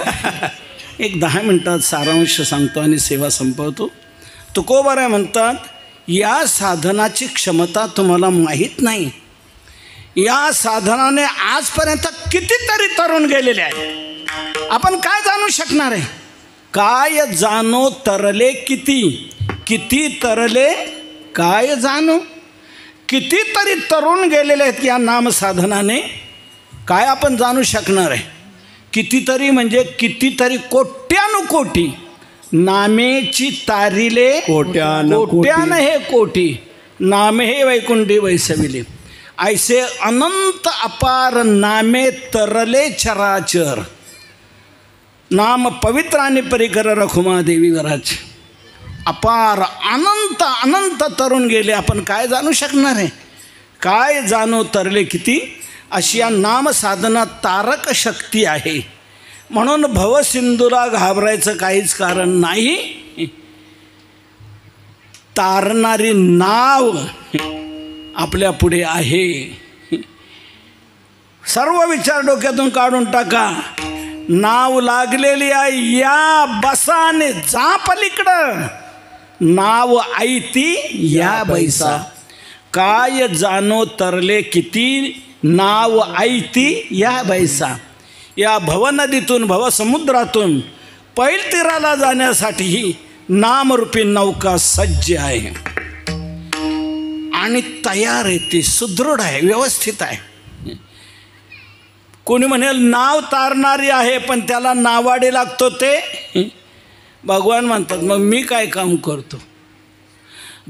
एक 10 मिनिटात सारांश सांगतो आणि सेवा संपवतो. तुकोबाराय म्हणतात, या साधनाची क्षमता तुम्हाला माहीत नाही. या साधनाने आजपर्यंत कितीतरी तरुण गेलेले आहेत. आपण काय जाणू शकणार आहे? काय जाणो तरले किती. किती तरले काय जाणो. कितीतरी तरुण गेलेले आहेत या नाम साधनाने. काय आपण जाणू शकणार आहे? कितीतरी म्हणजे कितीतरी कोट्यानुकोटी. नामेची तारिले कोट्यान हे कोटी. नामे हे वैकुंठी वैसविले. ऐसे अनंत अपार नामे तरले चराचर. नाम पवित्र आणि परिकर रखुमा देवी वराच. अपार अनंत अनंत तरुण गेले. आपण काय जाणू शकणार आहे? काय जाणो तरले किती. अशी या नाम साधना तारक शक्ती आहे. म्हणून भवसिंधूला घाबरायचं काहीच कारण नाही. तारणारी नाव आपल्या पुढे आहे. सर्व विचार डोक्यातून काढून टाका. नाव लागलेली आहे, या बसाने जा पलीकडं. नाव ऐती या बैसा. काय जाणो तरले किती, नाव ऐती या बैसा. या भवनदीतून भवसमुद्रातून पैल तीराला जाण्यासाठी ही नामरूपी नौका सज्ज आहे आणि तयार आहे. ती सुदृढ आहे, व्यवस्थित आहे. कोणी म्हणेल नाव तारणारी आहे पण त्याला नावाडे लागतो ते भगवान म्हणतात, मग मी काय काम करतो?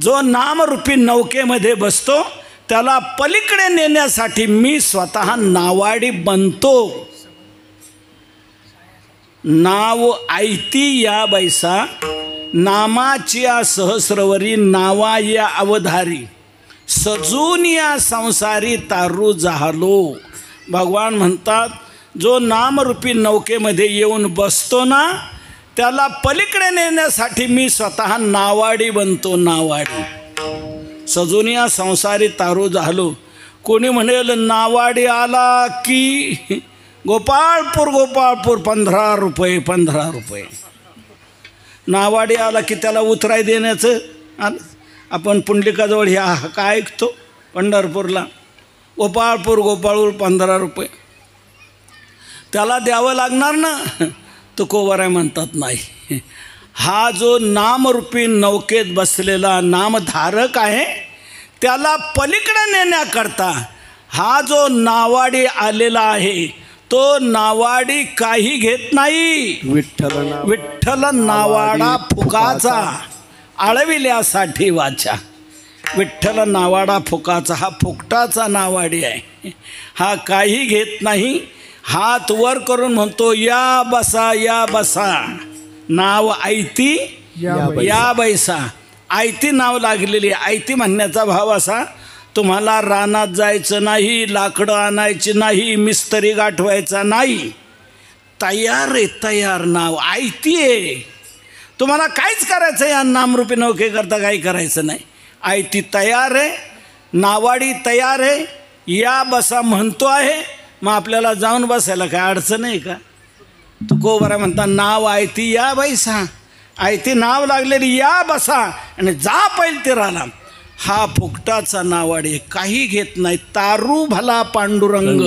जो नामरूपी नौकेमध्ये बसतो त्याला पलीकडे नेण्यासाठी मी स्वतः नावाडी बनतो. नाव ऐती या बैसा, नामाची या सहस्रवरी, नावा या अवधारी, सजून या संसारी तारू जाहलो. भगवान म्हणतात, जो नामरूपी नौकेमध्ये येऊन बसतो ना त्याला पलीकडे नेण्यासाठी मी स्वतः नावाडी बनतो. नावाडी सजून या संसारी तारू जाहलो. कोणी म्हणेल नावाडी आला की गोपाळपूर 15 रुपये 15 रुपये. नावाडी आला की त्याला उतराय देण्याचं आलं. आपण पुंडलिकाजवळ ह्या काय ऐकतो पंढरपूरला, गोपाळपूर 15 रुपये त्याला द्यावं लागणार ना. तुकोबाराय म्हणतात नाही. हा जो नामरूपी नौकेत बसलेला नामधारक आहे त्याला पलीकडे नेण्याकरता हा जो नावाडी आलेला आहे तो नावाडी काही घेत नाही. विठ्ठल नावाडा फुकाचा, आळविल्यासाठी वाचा. विठ्ठल नावाडा फुकाचा, हा फुकटाचा नावाडी आहे. हा काही घेत नाही. हात वर करून म्हणतो, या बसा या बसा. नाव ऐती या बैसा. ऐती नाव लागलेली. ऐती म्हणण्याचा भाव असा, तुम्हाला रानात जायचं नाही, लाकडं आणायची नाही, मिस्त्री गाठवायचा नाही. तयार आहे, तयार. नाव ऐती आहे. तुम्हाला काहीच करायचं या नामरूपी नौकेकरता, काही करायचं नाही. ऐती तयार आहे, नावाडी तयार आहे. या बसा म्हणतो आहे, मग आपल्याला जाऊन बसायला काय अडचण आहे का? तुकोबाराय म्हणता, नाव ऐती या बैसा. ऐती नाव लागलेली, या बसा आणि जा पैल तीराला. हा फुकटाचा नावाडे, काही घेत नाही. तारू भला पांडुरंग,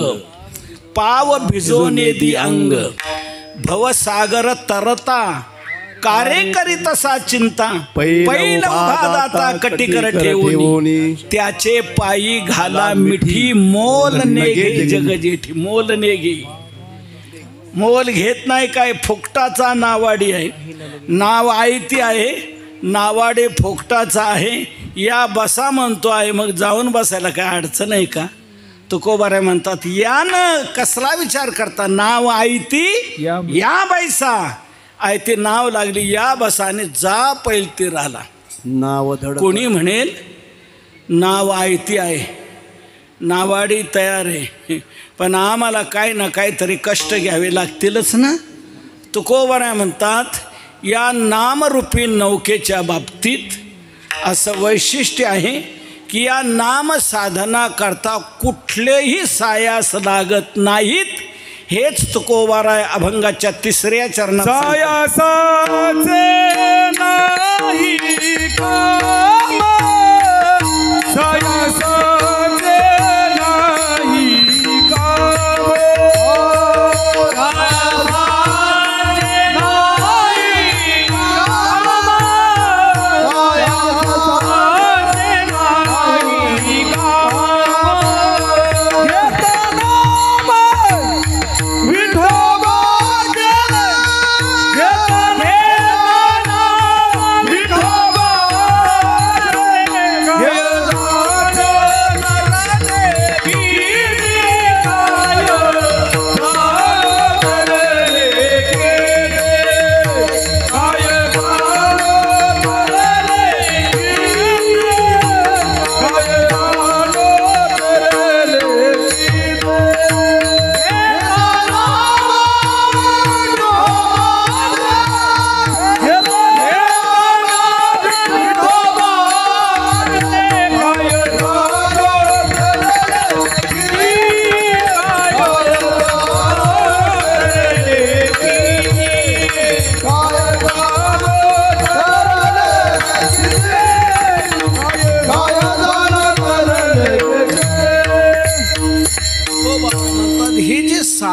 पाव भिजवणे दी अंग. भवसागर तरता, कारे करी तसा चिंता. पैल उभा दाता कटिकर ठेवून, त्याचे पायी घाला मिठी. मोल नेगे जग जेठी. मोल नेगे, मोल घेत नाही. काय फुकटाचा नावाडी आहे. नाव ऐती आहे, नावाडे फुकटाचा आहे. या बसा म्हणतो आहे, मग जाऊन बसायला काय अडचण आहे का? तुकोबाराय म्हणतात, या न कसला विचार करता. नाव ऐती या बैसा. ऐती नाव लागली, या बसाने जा पैल तीराला.
नाव
कोणी म्हणेल नाव ऐती आहे, नावाडी तयार आहे, पण आम्हाला काय ना काहीतरी कष्ट घ्यावे लागतीलच ना. तुकोबाराय म्हणतात, या नामरूपी नौकेच्या बाबतीत असं वैशिष्ट्य आहे की या नाम साधना करता कुठलेही सायास लागत नाहीत. हेच तुकोबाराय अभंगाच्या 3ऱ्या चरणात
सायासाचे नाही काम, सायासाचे नाही काम.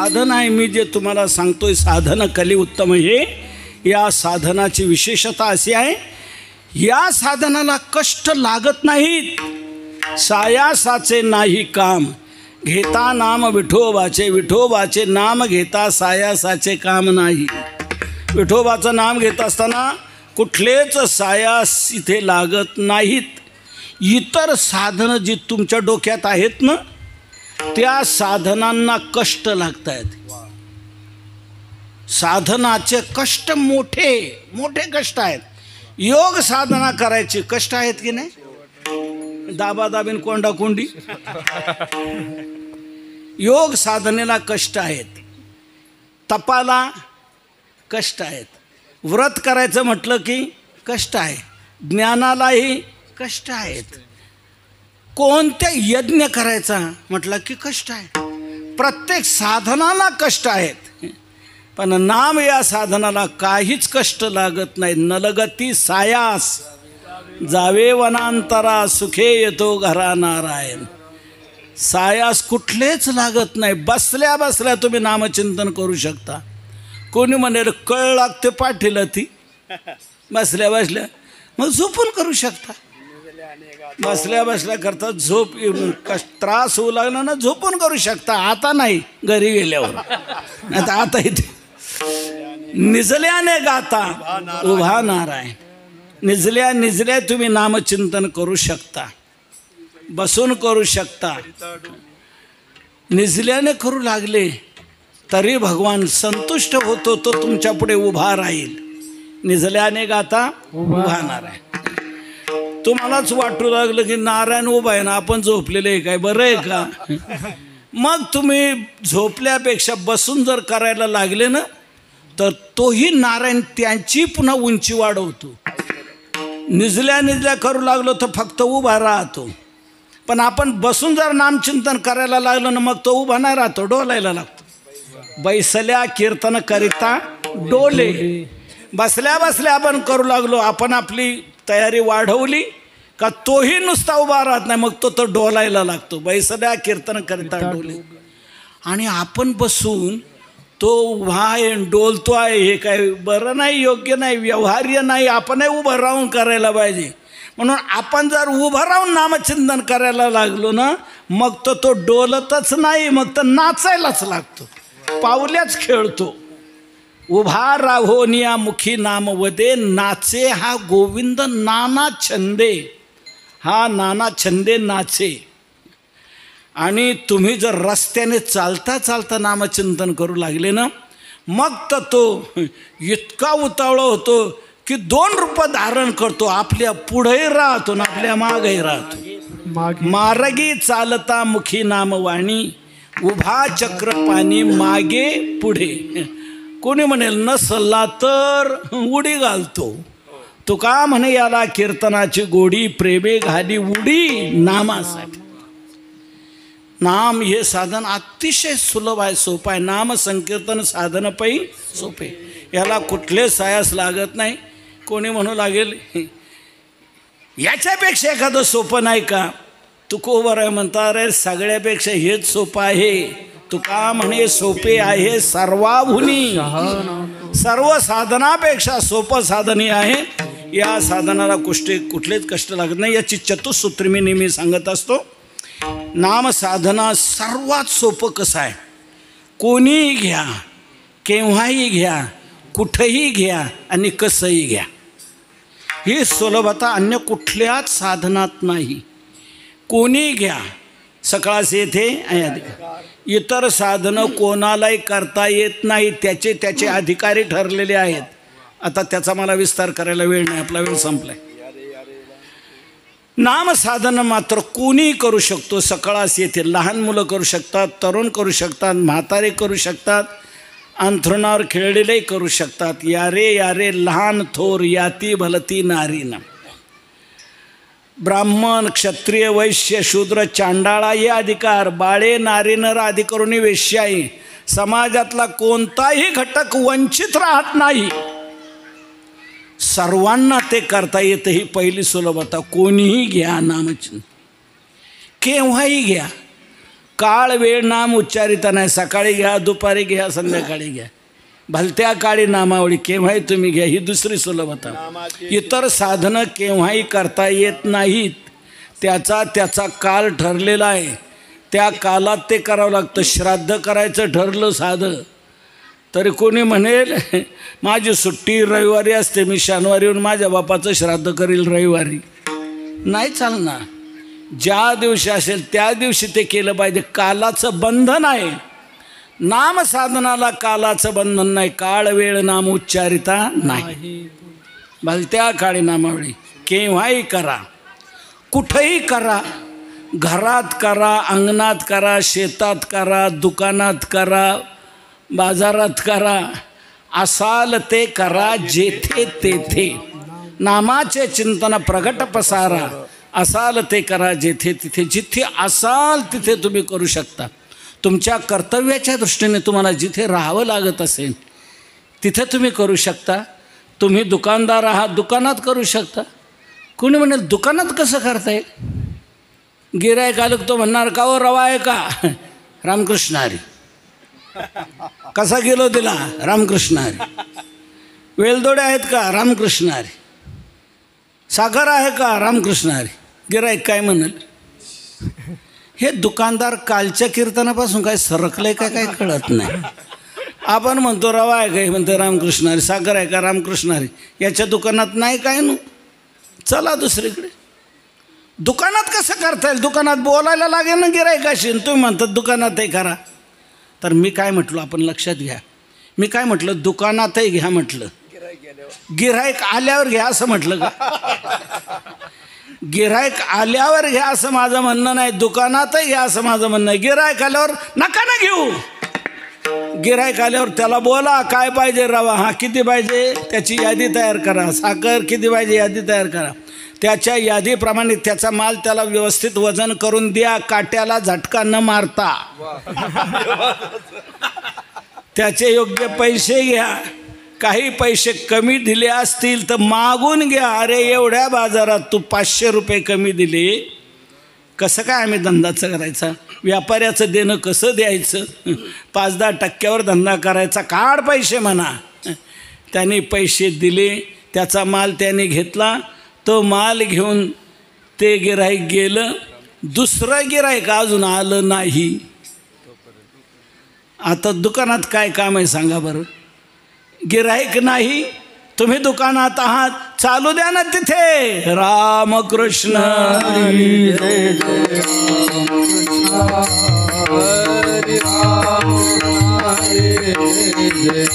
साधन आहे मी जे तुम्हाला सांगतोय, साधन कली उत्तम, हे या साधनाची विशेषता अशी आहे, या साधनाला कष्ट लागत नाहीत. सायासाचे नाही काम, घेता नाम विठोबाचे, विठोबाचे नाम घेता सायासाचे काम नाही. विठोबाचं नाम घेत असताना कुठलेच सायास इथे लागत नाहीत. इतर साधनं जी तुमच्या डोक्यात आहेत ना, त्या साधनांना कष्ट लागत आहेत. साधनाचे कष्ट मोठे मोठे कष्ट आहेत. योग साधना करायची कष्ट आहेत की नाही? दाबादाबीन कोंडाकोंडी. योग साधनेला कष्ट आहेत, तपाला कष्ट आहेत, व्रत करायचं म्हटलं की कष्ट आहे, ज्ञानालाही कष्ट आहेत, कोणत्या यज्ञ करायचा म्हटलं की कष्ट आहे. प्रत्येक साधनाला कष्ट आहेत, पण नाम या साधनाला काहीच कष्ट लागत नाही. नलगती सायास, जावे वनांतरा, सुखे येतो घरा नारायण. सायास कुठलेच लागत नाही. बसल्या बसल्या तुम्ही नामचिंतन करू शकता. कोणी म्हणेल कळ लागते पाठीला, ती बसल्या बसल्या मग झोपून करू शकता. बसल्या बसल्या करता झोप त्रास होऊ लागला ना, झोपून करू शकता. आता नाही, घरी गेल्यावर. आता इथे निजल्याने गाता उभा नारायण. निजल्या निजल्या तुम्ही नामचिंतन करू शकता, बसून करू शकता. निजल्याने करू लागले तरी भगवान संतुष्ट होतो, तो तुमच्या पुढे उभा राहील. निजल्याने गाता उभा नारायण. तुम्हालाच वाटू लागलं की नारायण उभा आहे ना, आपण झोपलेले आहे काय, बरं आहे का? मग तुम्ही झोपल्यापेक्षा बसून जर करायला लागले ना, तर तोही नारायण त्यांची पुन्हा उंची वाढवतो. निजल्या निजल्या करू लागलो तर फक्त उभा राहतो, पण आपण बसून जर नामचिंतन करायला लागलो ना, मग तो उभा नाही राहतो, डोलायला लागतो. बैसल्या कीर्तन करिता डोले. बसल्या बसल्या आपण करू लागलो, आपण आपली तयारी वाढवली का तोही नुसता उभा राहत नाही, मग तो डोलायला लागतो. बैसल्या कीर्तन करिता डोले. आणि आपण बसून तो उभा आहे डोलतो आहे, हे काय बरं नाही, योग्य नाही, व्यवहार्य नाही. आपणही उभं राहून करायला पाहिजे. म्हणून आपण जर उभं राहून नामचिंतन करायला लागलो ना, मग तो डोलतच नाही, मग तर नाचायलाच लागतो, पावल्याच खेळतो. उभा राहोनिया मुखी नाम वदे, नाचे हा गोविंद नाना छंदे. हा नाना छंदे नाचे. आणि तुम्ही जर रस्त्याने चालता चालता नामचिंतन करू लागले ना, मग तर तो इतका उतावळा होतो की 2 रूप धारण करतो. आपल्या पुढेही राहतो ना आपल्या मागेही राहतो. मार्गी चालता मुखी नामवाणी, उभा चक्रपाणी मागे पुढे. कोणी म्हणेल नसला तर उडी घालतो. तुका म्हणे याला कीर्तनाची गोडी, प्रेमे घाली उडी नामासाठी. नाम हे साधन अतिशय सुलभ आहे, सोपं आहे. नाम संकीर्तन साधन पै सोपे, याला कुठले सायास लागत नाही. कोणी म्हणू लागेल याच्यापेक्षा एखादं सोपं नाही का? तुकोबर आहे म्हणता, अरे सगळ्यापेक्षा हेच सोपं आहे. तुका म्हणे सोपे आहे सर्वाभुनी. सर्व साधनापेक्षा सोपं साधन हे आहे. या साधनाला कुठलेच कष्ट लागत नाही. याची चतुसूत्री मी नेहमी सांगत असतो. नाम साधना सर्वात सोपं कसं आहे? कोणीही घ्या, केव्हाही घ्या, कुठंही घ्या आणि कसंही घ्या. ही सुलभता अन्य कुठल्याच साधनात नाही. कोणी घ्या, सकाळच येथे इतर साधनं कोणालाही करता येत नाही, त्याचे अधिकारी ठरलेले आहेत. आता त्याचा मला विस्तार करायला वेळ नाही, आपला वेळ संपलाय. नाम साधन मात्र कोणी करू शकतो. सकाळास येथे लहान मुलं करू शकतात, तरुण करू शकतात, म्हातारे करू शकतात, अंथरुणावर खेळलेले करू शकतात. यारे यारे लहान थोर याती भलती नारीनं. ब्राह्मण, क्षत्रिय, वैश्य, शूद्र, चांडाळा हे अधिकार बाळे, नारी, नर आदी करून वेश्याही समाजातला कोणताही घटक वंचित राहत नाही. सर्वांना ते करता येतं. ही पहिली सुलभता. कोणीही घ्या नामचिंतन, केव्हाही घ्या, काळ वेळ नाम उच्चारिता नाही. सकाळी घ्या, दुपारी घ्या, संध्याकाळी घ्या. भलत्या काळी नामावळी केव्हाही तुम्ही घ्या, ही दुसरी सुलभता. इतर साधनं केव्हाही करता येत नाहीत. त्याचा काल ठरलेला आहे. त्या कालात ते करावं लागतं. श्राद्ध करायचं ठरलं साधं तरी कोणी म्हणेल माझी सुट्टी रविवारी असते, मी शनिवारी येऊन माझ्या बापाचं श्राद्ध करील रविवारी. नाही चालणार. ज्या दिवशी असेल त्या दिवशी ते केलं पाहिजे. कालाचं बंधन आहे. नामसाधनाला कालाचं बंधन नाही. काळ वेळ नाम उच्चारिता नाही. भलत्या काळी नामावळी केव्हाही करा, कुठेही करा. घरात करा, अंगणात करा, शेतात करा, दुकानात करा, बाजारात करा. असाल ते करा जेथे तेथे. नामाचे चिंतन प्रगट पसारा. असाल ते करा जेथे तिथे. जिथे असाल तिथे तुम्ही करू शकता. तुमच्या कर्तव्याच्या दृष्टीने तुम्हाला जिथे राहावं लागत असेल तिथे तुम्ही करू शकता. तुम्ही दुकानदार आहात, दुकानात करू शकता. कोणी म्हणेल दुकानात कसं करता येईल? गिऱ्हाईक आलं तो म्हणणार का हो रवा आहे का? रामकृष्ण हरी. कसा किलो दिला? रामकृष्ण हरी. वेलदोडे आहेत का? रामकृष्ण हरी. साखर आहे का? रामकृष्ण हरी. गिऱ्हाईक काय म्हणाल? हे दुकानदार कालच्या कीर्तनापासून काय सरकलंय का काय कळत नाही. आपण म्हणतो रवा आहे का? म्हणते रामकृष्ण हरी. साखर आहे का? रामकृष्ण हरी. याच्या दुकानात नाही काय नु, चला दुसरीकडे. दुकानात कसं करता येईल? दुकानात बोलायला लागेल ना गिऱ्हाईकाशी. तुम्ही म्हणतात दुकानातही करा. तर मी काय म्हटलं आपण लक्षात घ्या. मी काय म्हटलं? दुकानातही घ्या म्हटलं. गिऱ्हाईक आल्यावर घ्या असं म्हटलं का? गिऱ्हाईक आल्यावर घ्या असं माझं म्हणणं नाही. दुकानातही घ्या असं माझं म्हणणं आहे. गिऱ्हाईक आल्यावर नका ना घेऊ. गिऱ्हाईक आल्यावर त्याला बोला काय पाहिजे? रवा हा किती पाहिजे? त्याची यादी तयार करा. साखर किती पाहिजे? यादी तयार करा. त्याच्या यादीप्रमाणे त्याचा माल त्याला व्यवस्थित वजन करून द्या. काट्याला झटका न मारता. त्याचे योग्य पैसे घ्या. काही पैसे कमी दिले असतील तर मागून घ्या. अरे एवढ्या बाजारात तू 500 रुपये कमी दिले, कसं काय आम्ही धंदाचं करायचा? व्यापाऱ्याचं देणं कसं द्यायचं? 5-10% धंदा करायचा. काढ पैसे म्हणा. त्याने पैसे दिले, त्याचा माल त्याने घेतला. तो माल घेऊन ते गिऱ्हाईक गेलं. दुसरं गिऱ्हाईक अजून आलं नाही. आता दुकानात काय काम आहे सांगा बरं? गिऱ्हाईक नाही, तुम्ही दुकानात आहात, चालू द्या ना तिथे रामकृष्ण हरी जय जय हरी राम हरी जय जय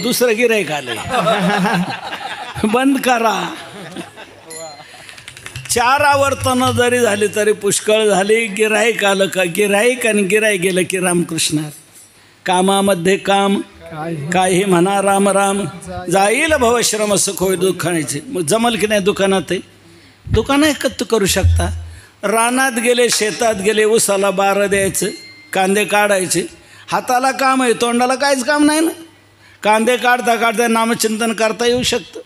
दुसरं गिऱ्हाईक आलं. बंद करा. 4 आवर्तनं जरी झाली तरी पुष्कळ झाली. गिऱ्हाईक आलं का? गिऱ्हाईक आणि गिऱ्हाईक गेलं की रामकृष्ण. कामामध्ये काम, काही म्हणा राम राम. जाईल भवश्रम सुख होय दुःखाचे. मग जमल की नाही दुकानातही? दुकान एकत्र करू शकता. रानात गेले, शेतात गेले, ऊसाला बारं द्यायचं, कांदे काढायचे. हाताला काम आहे, तोंडाला काहीच काम नाही ना. कांदे काढता काढता नामचिंतन करता येऊ शकतं.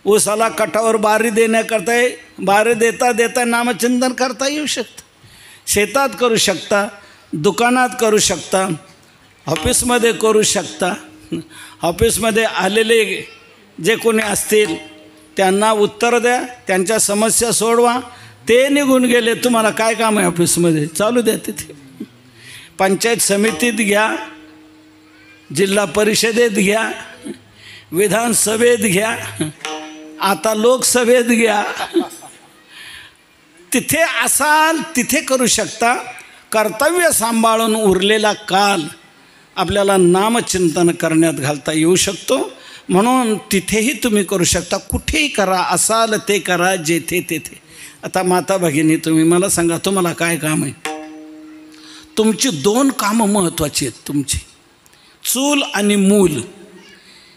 ऊसाला कठावर बारी देण्याकरता, बारी देता देता नामचिंतन करता येऊ शकतं. शेतात करू शकता, दुकानात करू शकता, ऑफिसमध्ये करू शकता. ऑफिसमध्ये आलेले जे कोणी असतील त्यांना उत्तर द्या, त्यांच्या समस्या सोडवा. ते निघून गेले, तुम्हाला काय काम आहे ऑफिसमध्ये? चालू द्या तिथे. पंचायत समितीत घ्या, जिल्हा परिषदेत घ्या, विधानसभेत घ्या, आता लोकसभेत घ्या. तिथे असाल तिथे करू शकता. कर्तव्य सांभाळून उरलेला काल आपल्याला नामचिंतन करण्यात घालता येऊ शकतो. म्हणून तिथेही तुम्ही करू शकता, कुठेही करा, असाल ते करा, जेथे तेथे. आता माता भगिनी, तुम्ही मला सांगा, तुम्हाला काय काम आहे? तुमची 2 कामं महत्त्वाची आहेत. तुमची चूल आणि मूल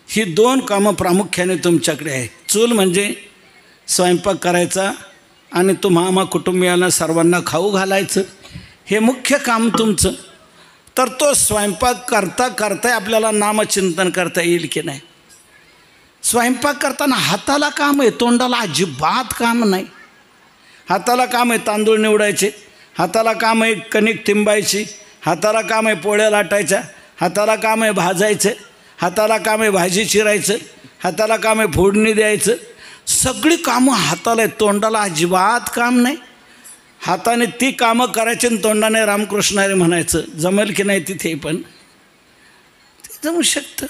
ही 2 कामं प्रामुख्याने तुमच्याकडे आहे. चूल म्हणजे स्वयंपाक करायचा आणि तुम्हा कुटुंबियांना सर्वांना खाऊ घालायचं, हे मुख्य काम तुमचं. तर तो स्वयंपाक करता करता आपल्याला नामचिंतन करता येईल की नाही? स्वयंपाक करताना हाताला काम आहे, तोंडाला अजिबात काम नाही. हाताला काम आहे तांदूळ निवडायचे, हाताला काम आहे कणिक तिंबायची, हाताला काम आहे पोळ्या लाटायच्या, हाताला काम आहे भाजायचं, हाताला काम आहे भाजी चिरायचं, हाताला काम आहे फोडणी द्यायचं. सगळी कामं हाताला आहे, तोंडाला अजिबात काम नाही. हाताने ती कामं करायची आणि तोंडाने रामकृष्ण हरी म्हणायचं. जमेल की नाही तिथे? पण ते जमू शकतं.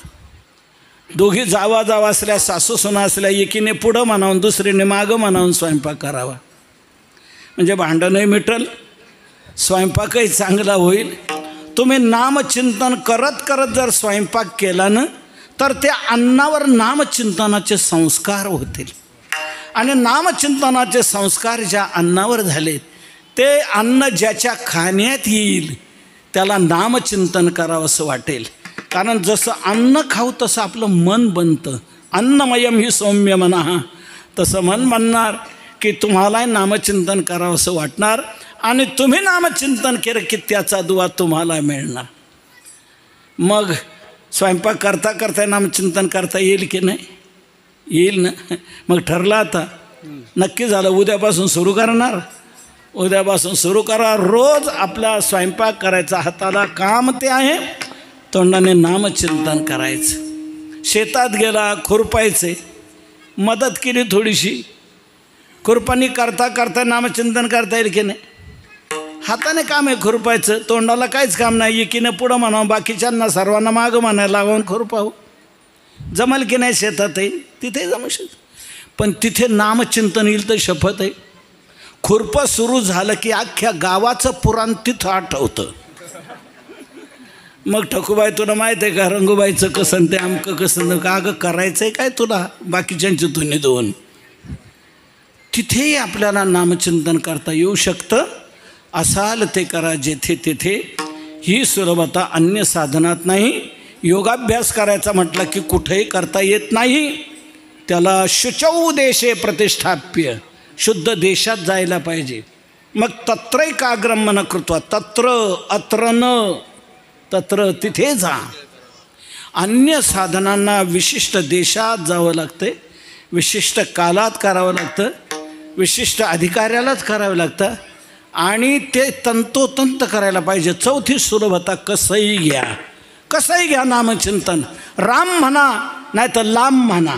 दोघी जावा असल्या, सासू सुना असल्या, एकीने पुढं म्हणावून दुसरीने मागं म्हणावून स्वयंपाक करावा, म्हणजे भांडणही मिटल, स्वयंपाकही चांगला होईल. तुम्ही नामचिंतन करत करत जर स्वयंपाक केला ना, तर त्या अन्नावर नामचिंतनाचे संस्कार होतील. आणि नामचिंतनाचे संस्कार ज्या अन्नावर झालेत, ते अन्न ज्याच्या खाण्यात येईल त्याला नामचिंतन करावं असं वाटेल. कारण जसं अन्न खाऊ तसं आपलं मन बनतं. अन्नमयम ही सौम्य मना, तसं मन म्हणणार की तुम्हालाही नामचिंतन करावं असं वाटणार. आणि तुम्ही नामचिंतन केलं की त्याचा दुवा तुम्हाला मिळणार. मग स्वयंपाक करता करता नामचिंतन करता येईल की नाही? येईल ना. मग ठरलं आता, नक्की झालं, उद्यापासून सुरू करणार. उद्यापासून सुरू करा. रोज आपला स्वयंपाक करायचा, हाताला काम ते आहे, तोंडाने नामचिंतन करायचं. शेतात गेला, खुरपायचे, मदत केली थोडीशी, खुरपानी करता करता नामचिंतन करता येईल की नाही? हाताने काम आहे खुरपायचं, तोंडाला काहीच काम नाही. एकीने पुढं म्हणावं, बाकीच्यांना सर्वांना मागं म्हणायला लावून खुरपावं. जमल की नाही? शेतातही तिथे जमू शकतं. पण तिथे नामचिंतन येईल तर शपथ आहे. खुरपं सुरू झालं की अख्ख्या गावाचं पुराण तिथं आठवतं. मग ठकूबाई, तुला माहीत आहे का रंगूबाईचं कसं ते आमकं कसं का? अगं करायचं आहे काय तुला? बाकीच्यांची धुनी धुवून. तिथेही आपल्याला नामचिंतन करता येऊ शकतं. असाल ते करा, जेथे तेथे. ही सुलभता अन्य साधनात नाही. योगाभ्यास करायचा म्हटलं की कुठेही करता येत नाही. त्याला शुचौ देशे प्रतिष्ठाप्य, शुद्ध देशात जायला पाहिजे. मग तत्रैकाग्रम मन कृत्वा, तत्र अत्र न तत्र, तिथे जा. अन्य साधनांना विशिष्ट देशात जावं लागतं, विशिष्ट कालात करावं लागतं, विशिष्ट अधिकाऱ्यालाच करावं लागतं आणि ते तंतोतंत करायला पाहिजे. चौथी सुलभता, कसंही घ्या, कसंही घ्या नामचिंतन. राम म्हणा, नाही तर लांब म्हणा,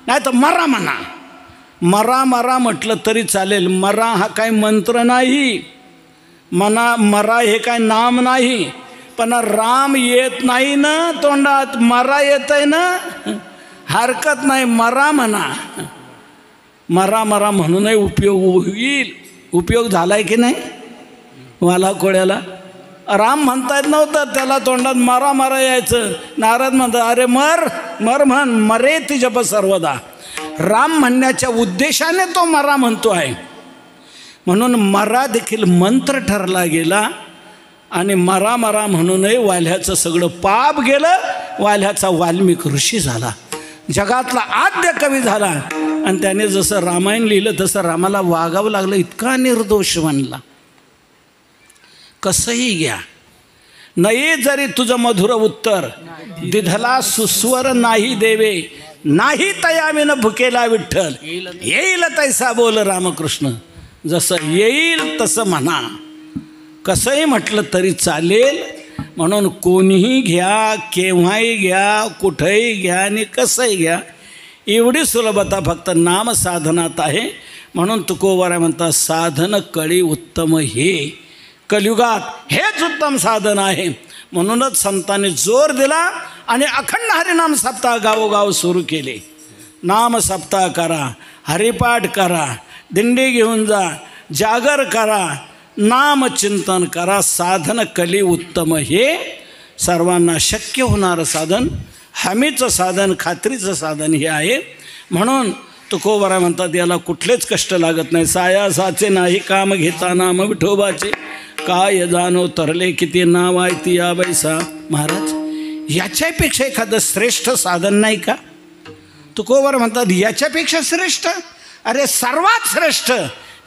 नाही तर मरा म्हणा. मरा मरा म्हटलं तरी चालेल. मरा हा काही मंत्र नाही, मरा हे काय नाम नाही. पण राम येत नाही ना तोंडात, मरा येत आहे ना, हरकत नाही, मरा म्हणा. मरा मरा म्हणूनही उपयोग होईल. उपयोग झाला आहे की नाही? वाला कोळ्याला राम म्हणता येत नव्हतं, त्याला तोंडात मरा मरा यायचं. नारद म्हणतात, अरे मर मर म्हण, मरे ती जप सर्वदा. राम म्हणण्याच्या उद्देशाने तो मरा म्हणतो आहे. म्हणून मरा देखील मंत्र ठरला गेला. आणि मरा मरा म्हणूनही वाल्ह्याचं सगळं पाप गेलं. वाल्ह्याचा वाल्मिक ऋषी झाला, जगातला आद्य कवी झाला. आणि त्याने जसं रामायण लिहिलं तसं रामाला वागावं लागलं. इतका निर्दोष म्हणला. कसंही घ्या, नाही जरी तुझं मधुर उत्तर, दिधला सुस्वर नाही देवे, नाही तयामीनं भुकेला विठ्ठल, येईल तैसा बोल रामकृष्ण. जसं येईल तसं म्हणा, कसंही म्हटलं तरी चालेल. म्हणून कोणीही घ्या, केव्हाही घ्या, कुठंही घ्या आणि कसंही घ्या. एवढी सुलभता फक्त नामसाधनात आहे. म्हणून तुकोबाराय म्हणतात, साधन कळी उत्तम हे. कलियुगात हेच उत्तम साधन आहे. म्हणूनच संतांनी जोर दिला आणि अखंड हरिनाम सप्ताह गावोगाव सुरू केले. नाम सप्ताह करा, हरिपाठ करा, दिंडी घेऊन जा, जागर करा, नामचिंतन करा. साधन कली उत्तम हे. सर्वांना शक्य होणारं साधन, हमीचं साधन, खात्रीचं साधन हे आहे. म्हणून तुकोबाराय म्हणतात याला कुठलेच कष्ट लागत नाही. सायासाचे नाही काम घेता नाम विठोबाचे, काय जाणो तरले किती नाव आहे ती या बैसा. महाराज याच्यापेक्षा एखादं श्रेष्ठ साधन नाही का? तुकोबाराय म्हणतात याच्यापेक्षा श्रेष्ठ, अरे सर्वात श्रेष्ठ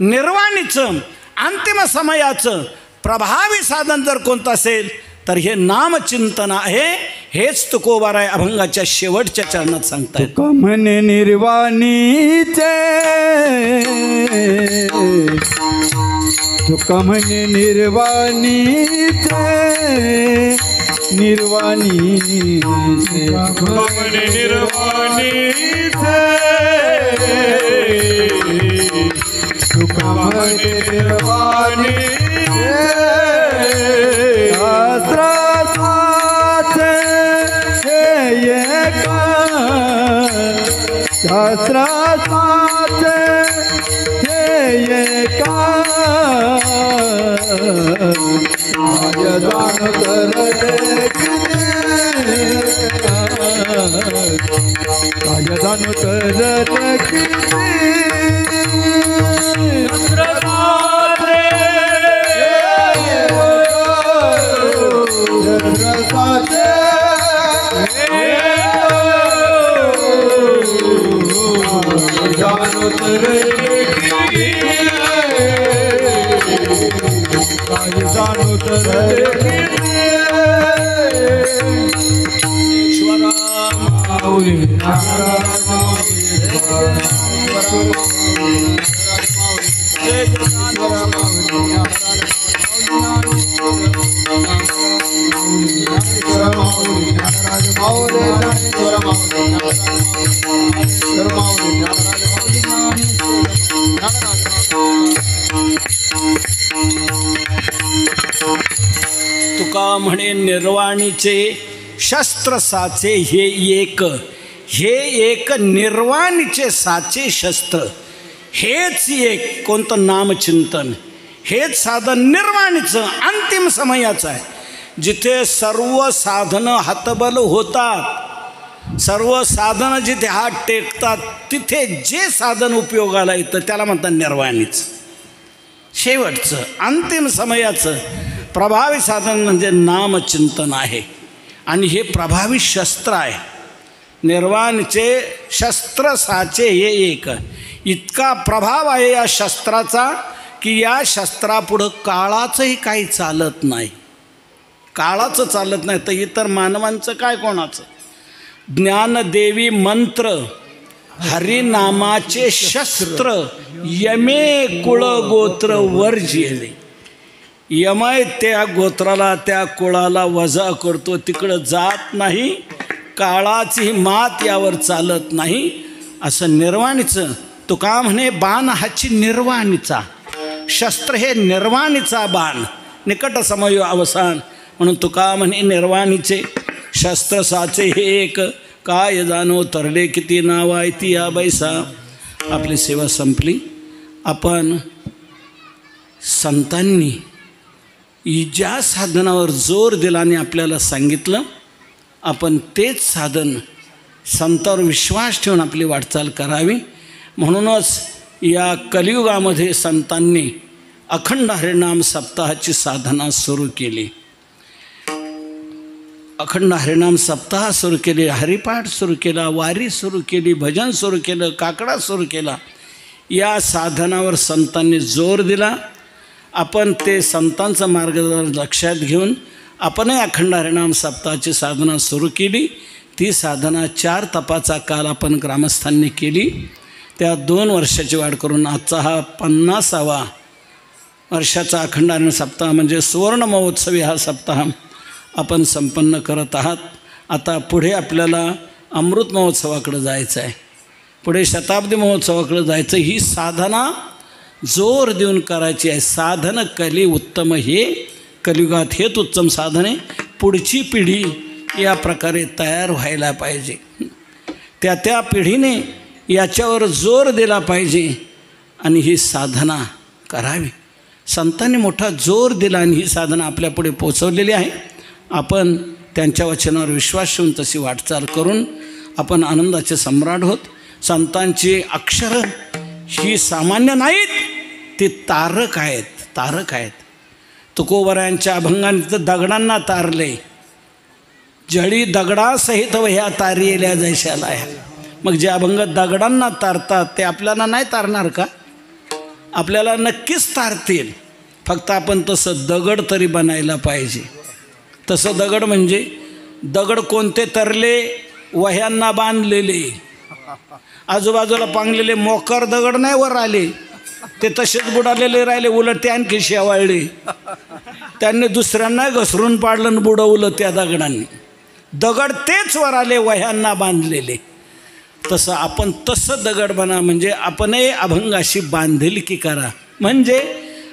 निर्वाणीचं अंतिम समयाचं प्रभावी साधन जर कोणतं असेल तर हे नामचिंतन आहे. हेच तुकोबाराय अभंगाच्या शेवटच्या चरणात सांगतायत.
तुका म्हणे निर्वाणीचे, तुका म्हणे निर्वाणीचे, निर्वाणीचे, तुका म्हणे निर्वाणीचे, तुका म्हणे निर्वाणीचे. शास्त्राचे हे एका, शास्त्राचे हे एका, माझ्या जाण करले किती, माझ्या जाण करले किती.
तुका म्हणे निर्वाणीचे शस्त्र साचे हे एक, हे एक निर्वाणीचे साचे शस्त्र, हेच एक कोणतं नामचिंतन, हेच साधन निर्वाणीचं अंतिम समयाचं आहे. जिथे सर्व साधनं हातबल होतात, सर्व साधनं जिथे हात टेकतात, तिथे जे साधन उपयोगाला येतं त्याला म्हणतात निर्वाणीचं. शेवटचं अंतिम समयाचं प्रभावी साधन म्हणजे नामचिंतन आहे. आणि हे प्रभावी शस्त्र आहे. निर्वाणचे शस्त्र साचे हे एक, इतका प्रभाव आहे या शस्त्राचा की या शस्त्रापुढं काळाचंही काही चालत नाही. काळाचं चालत नाही तर इतर मानवांचं काय कोणाचं. ज्ञानदेवी मंत्र हरिनामाचे शस्त्र, यमे कुळ गोत्र वर्जिले. यमय त्या गोत्राला त्या कुळाला वजा करतो, तिकडं जात नाही, काळाची मात यावर चालत नाही. असं निर्वाणीचं तुका म्हणे बाण हाची निर्वाणीचा, शस्त्र हे निर्वाणीचा बाण, निकट समय अवसान. म्हणून तुका म्हणे निर्वाणीचे शस्त्र साचे हे एक, काय जाणो तरले किती नाव आहे ती या बैसा. आपली सेवा संपली. आपण संतांनी ज्या साधनावर जोर दिला आणि आपल्याला सांगितलं, आपण तेच साधन संतांवर विश्वास ठेवून आपली वाटचाल करावी. म्हणूनच या कलियुगामध्ये संतांनी अखंड हरिनाम सप्ताहाची साधना सुरू केली. अखंड हरिनाम सप्ताह सुरू केले, हरिपाठ सुरू केला, वारी सुरू केली, भजन सुरू केलं, काकडा सुरू केला. या साधनावर संतांनी जोर दिला. आपण ते संतांचं मार्गदर्शन लक्षात घेऊन आपणही अखंड हरिनाम सप्ताहाची साधना सुरू केली. ती साधना 4 तपाचा काल आपण ग्रामस्थांनी केली. त्या 2 वर्षाची वाढ करून आजचा हा 50वा वर्षाचा अखंड हरिनाम सप्ताह म्हणजे सुवर्ण महोत्सवी हा सप्ताह आपण संपन्न करत आहात. आता पुढे आपल्याला अमृत महोत्सवाकडे जायचं आहे, पुढे शताब्दी महोत्सवाकडे जायचं. ही साधना जोर देऊन करायची आहे. साधन कली उत्तम, हे कलियुगात हेच उत्तम साधन आहे. पुढची पिढी या प्रकारे तयार व्हायला पाहिजे. त्या पिढीने याच्यावर जोर दिला पाहिजे आणि ही साधना करावी. संतांनी मोठा जोर दिला आणि ही साधना आपल्यापुढे पोचवलेली आहे. आपण त्यांच्या वचनावर विश्वास ठेवून तशी वाटचाल करून आपण आनंदाचे सम्राट होत. संतांची अक्षरं ही सामान्य नाहीत, ती तारक आहेत, तारक आहेत. तुकोबरायांच्या अभंगाने तर दगडांना तारले, जळी दगडासहित ह्या तारियल्या जैशाला ह्या. मग जे अभंग दगडांना तारतात ते आपल्याला नाही तारणार का? आपल्याला नक्कीच तारतील, फक्त आपण तसं दगड तरी बनायला पाहिजे. तसं दगड म्हणजे दगड कोणते तरले? वह्यांना बांधलेले, आजूबाजूला पांगलेले मोकर दगड नाही वर आले, ते तसेच बुडालेले राहिले, उलट ते आणखी शेवाळले. त्यांनी दुसऱ्यांना घसरून पाडलं आणि बुडवलं त्या दगडांनी. दगड तेच वर आले वह्यांना बांधलेले. तसं आपण तसं दगड बना, म्हणजे आपणही अभंगाशी बांधिलकी करा, म्हणजे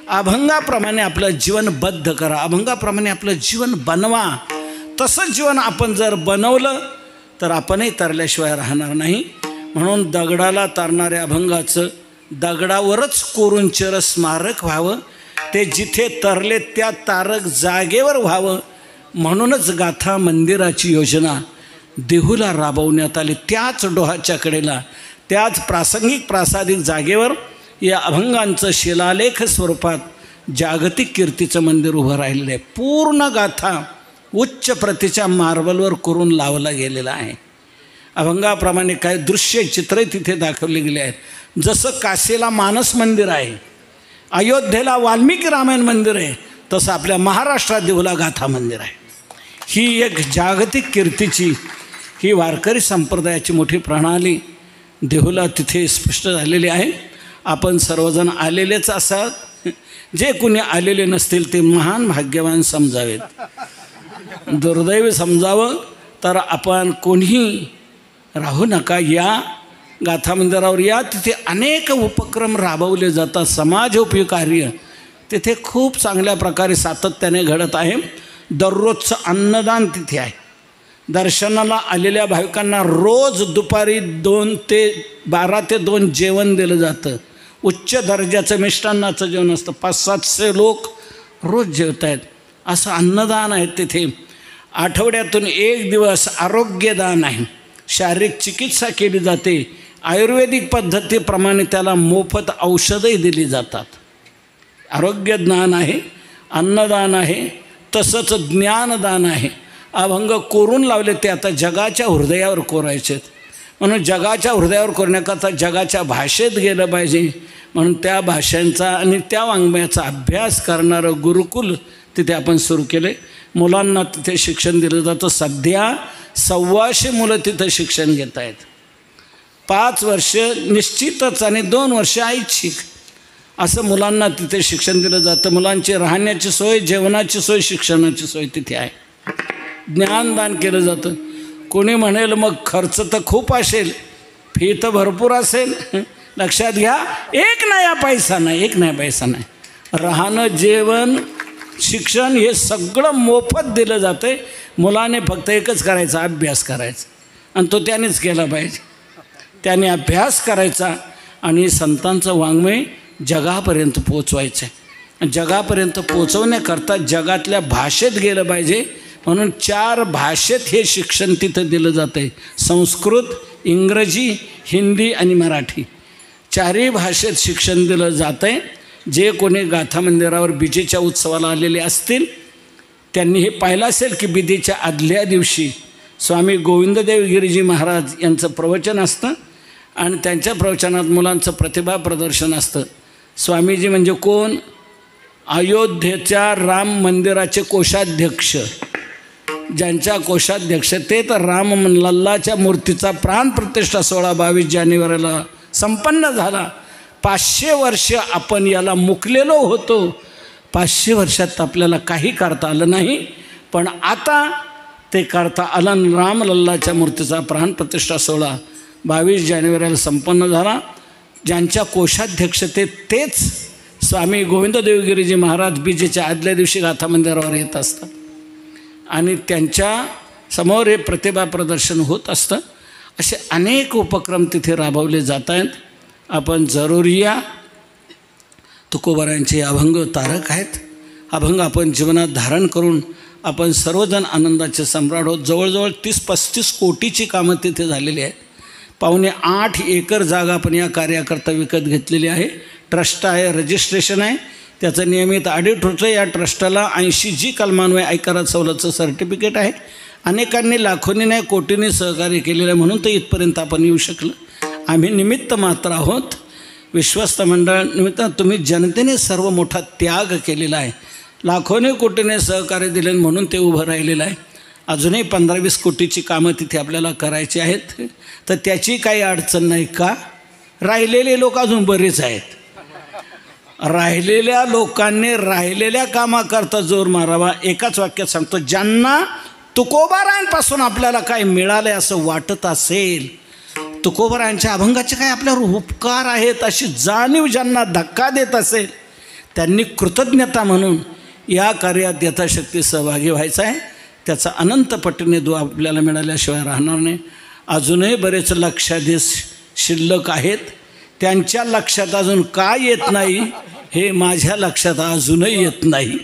अभंगाप्रमाणे आपलं जीवन बद्ध करा, अभंगाप्रमाणे आपलं जीवन बनवा. तसं जीवन आपण जर बनवलं तर आपणही तरल्याशिवाय राहणार नाही. म्हणून दगडाला तारणाऱ्या अभंगाचं दगडावरच कोरून चिर स्मारक व्हावं, ते जिथे तरले त्या तारक जागेवर व्हावं. म्हणूनच गाथा मंदिराची योजना देहूला राबवण्यात आली. त्याच डोहाच्या कडेला, त्याच प्रासंगिक प्रासादिक जागेवर या अभंगांचं शिलालेख स्वरूपात जागतिक कीर्तीचं मंदिर उभं राहिलेलं आहे. पूर्ण गाथा उच्च प्रतीच्या मार्बलवर करून लावला गेलेला आहे. अभंगाप्रमाणे काही दृश्य चित्र तिथे दाखवले गेले आहेत. जसं काशीला मानस मंदिर आहे, अयोध्येला वाल्मिकी रामायण मंदिर आहे, तसं आपल्या महाराष्ट्रात देहूला गाथा मंदिर आहे. ही एक जागतिक कीर्तीची, ही वारकरी संप्रदायाची मोठी प्रणाली देहूला तिथे स्पष्ट झालेली आहे. आपण सर्वजण आलेलेच असाल, जे कुणी आलेले नसतील ते महान भाग्यवान समजावेत. दुर्दैवी समजावं तर आपण कोणीही राहू नका. या गाथा मंदिरावर या, तिथे अनेक उपक्रम राबवले जातात, समाजोपयोगी कार्य तिथे खूप चांगल्या प्रकारे सातत्याने घडत आहे. दररोजचं अन्नदान तिथे आहे. दर्शनाला आलेल्या भाविकांना रोज दुपारी 2 ते 12 ते 2 जेवण दिलं जातं. उच्च दर्जाचं मिष्टान्नाचं जेवण असतं. 500-700 लोक रोज जेवत आहेत. असं अन्नदान आहे तिथे. आठवड्यातून 1 दिवस आरोग्यदान आहे. शारीरिक चिकित्सा केली जाते. आयुर्वेदिक पद्धतीप्रमाणे त्याला मोफत औषधही दिली जातात. आरोग्यदान आहे, अन्नदान आहे, तसंच ज्ञानदान आहे. अभंग कोरून लावले ते आता जगाच्या हृदयावर कोरायचे. म्हणून जगाच्या हृदयावर कोरण्याकरता जगाच्या भाषेत गेलं पाहिजे. म्हणून त्या भाषांचा आणि त्या वाङ्मयाचा अभ्यास करणारं गुरुकुल तिथे आपण सुरू केले. मुलांना तिथे शिक्षण दिलं जातं. सध्या 125 मुलं तिथं शिक्षण घेत आहेत. 5 वर्ष निश्चितच आणि 2 वर्ष ऐच्छिक असं मुलांना तिथे शिक्षण दिलं जातं. मुलांची राहण्याची सोय, जेवणाची सोय, शिक्षणाची सोय तिथे आहे. ज्ञानदान केलं जातं. कोणी म्हणेल मग खर्च तर खूप असेल, फी तर भरपूर असेल. लक्षात घ्या, एक नया पैसा नाही, एक नया पैसा नाही. राहणं, जेवण, शिक्षण हे सगळं मोफत दिलं जातं आहे. मुलाने फक्त एकच करायचा, अभ्यास करायचा, आणि तो त्यानेच केला पाहिजे. त्याने अभ्यास करायचा आणि संतांचं वाङ्मय जगापर्यंत पोचवायचं आहे. जगापर्यंत पोचवण्याकरता जगातल्या भाषेत गेलं पाहिजे. म्हणून 4 भाषेत हे शिक्षण तिथं दिलं जातं आहे. संस्कृत, इंग्रजी, हिंदी आणि मराठी 4ही भाषेत शिक्षण दिलं जातं आहे. जे कोणी गाथा मंदिरावर बिजेच्या उत्सवाला आलेले असतील त्यांनी हे पाहिलं असेल की बिजेच्या आदल्या दिवशी स्वामी गोविंददेव गिरीजी महाराज यांचं प्रवचन असतं आणि त्यांच्या प्रवचनात मुलांचं प्रतिभा प्रदर्शन असतं. स्वामीजी म्हणजे कोण? अयोध्येच्या राम मंदिराचे कोषाध्यक्ष. ज्यांच्या कोषाध्यक्षतेत रामलल्लाच्या मूर्तीचा प्राणप्रतिष्ठा 16-22 जानेवारीला संपन्न झाला. 500 वर्ष आपण याला मुकलेलो होतो. 500 वर्षात आपल्याला काही करता आलं नाही, पण आता ते करता आलं. रामलल्लाच्या मूर्तीचा प्राणप्रतिष्ठा 16-22 जानेवारीला संपन्न झाला. ज्यांच्या कोषाध्यक्षतेत तेच स्वामी गोविंददेव गिरीजी महाराज बिजेच्या आदल्या दिवशी गाथा मंदिरावर येत असतात आणि त्यांच्या समोर हे प्रतिभा प्रदर्शन होत असतं. असे अनेक उपक्रम तिथे राबवले जात आहेत. आपण जरूर या. तुकोबारायांचे अभंग तारक आहेत. अभंग आपण जीवनात धारण करून आपण सर्वजण आनंदाचे सम्राट आहोत. जवळजवळ 30-35 कोटीची कामं तिथे झालेली आहेत. 7.25 एकर जागा आपण या कार्याकरता विकत घेतलेली आहे. ट्रस्ट आहे, रजिस्ट्रेशन आहे, त्याचं नियमित ऑडिट होतं. या ट्रस्टाला 80G कलमान्वये आयकरात सवलतचं सर्टिफिकेट आहे. अनेकांनी लाखोनी नाही कोटींनी सहकार्य केलेलं आहे, म्हणून तर इथपर्यंत आपण येऊ शकलो. आम्ही निमित्त मात्र आहोत. विश्वस्त मंडळ निमित्त तुम्ही जनतेने सर्व मोठा त्याग केलेला आहे. लाखोनी कोटीने सहकार्य दिले म्हणून ते उभं राहिलेलं आहे. अजूनही 15-20 कोटीची कामं तिथे आपल्याला करायची आहेत. तर त्याची काही अडचण नाही का? राहिलेले लोक अजून बरेच आहेत. राहिलेल्या लोकांनी राहिलेल्या कामाकरता जोर मारावा. एकाच वाक्यात सांगतो, ज्यांना तुकोबारायांपासून आपल्याला काय मिळालं असं वाटत असेल, तुकोबारायांच्या अभंगाचे काय आपल्यावर उपकार आहेत अशी जाणीव ज्यांना धक्का देत असेल, त्यांनी कृतज्ञता म्हणून या कार्यात यथाशक्ती सहभागी व्हायचं आहे. त्याचा अनंत पटीने दुआ आपल्याला मिळाल्याशिवाय राहणार नाही. अजूनही बरेच लक्षाधीश शिल्लक आहेत. त्यांच्या लक्षात अजून काय येत नाही हे माझ्या लक्षात अजूनही येत नाही.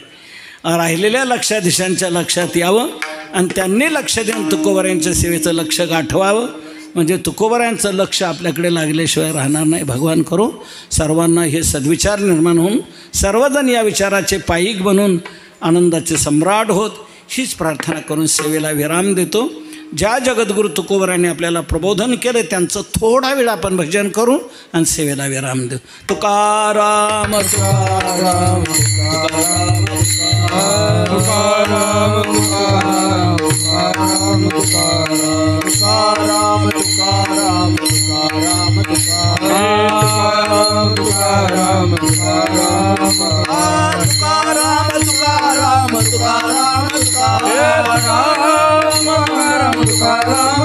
राहिलेल्या लक्षाधीशांच्या लक्षात यावं आणि त्यांनी लक्ष देऊन तुकोबारायांच्या सेवेचं लक्ष गाठवावं. म्हणजे तुकोबारायांचं लक्ष आपल्याकडे लागल्याशिवाय राहणार नाही. भगवान करो सर्वांना हे सद्विचार निर्माण होऊन सर्वजण या विचाराचे पाईक बनून आनंदाचे सम्राट होत, हीच प्रार्थना करून सेवेला विराम देतो. ज्या जगद्गुरू तुकोबारायांनी आपल्याला प्रबोधन केलं त्यांचं थोडा वेळ आपण भजन करू आणि सेवेला विराम देऊ. तुकाराम तुकाराम तुकाराम तुकाराम तुकाराम तुकाराम तुकाराम तुकाराम तुकाराम तुकाराम तुकाराम तुकाराम तुकाराम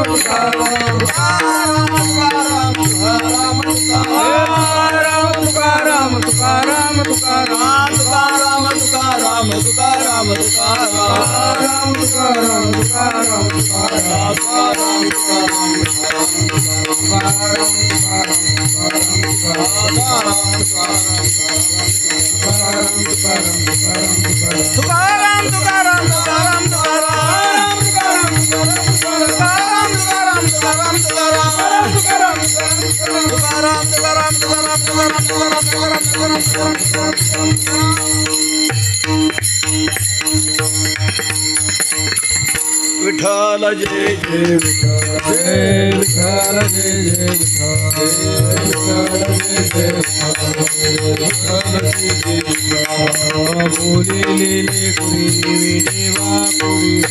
विठ्ठल जय जय विठ्ठल जय जय बोलिले कुणी देवा कुणी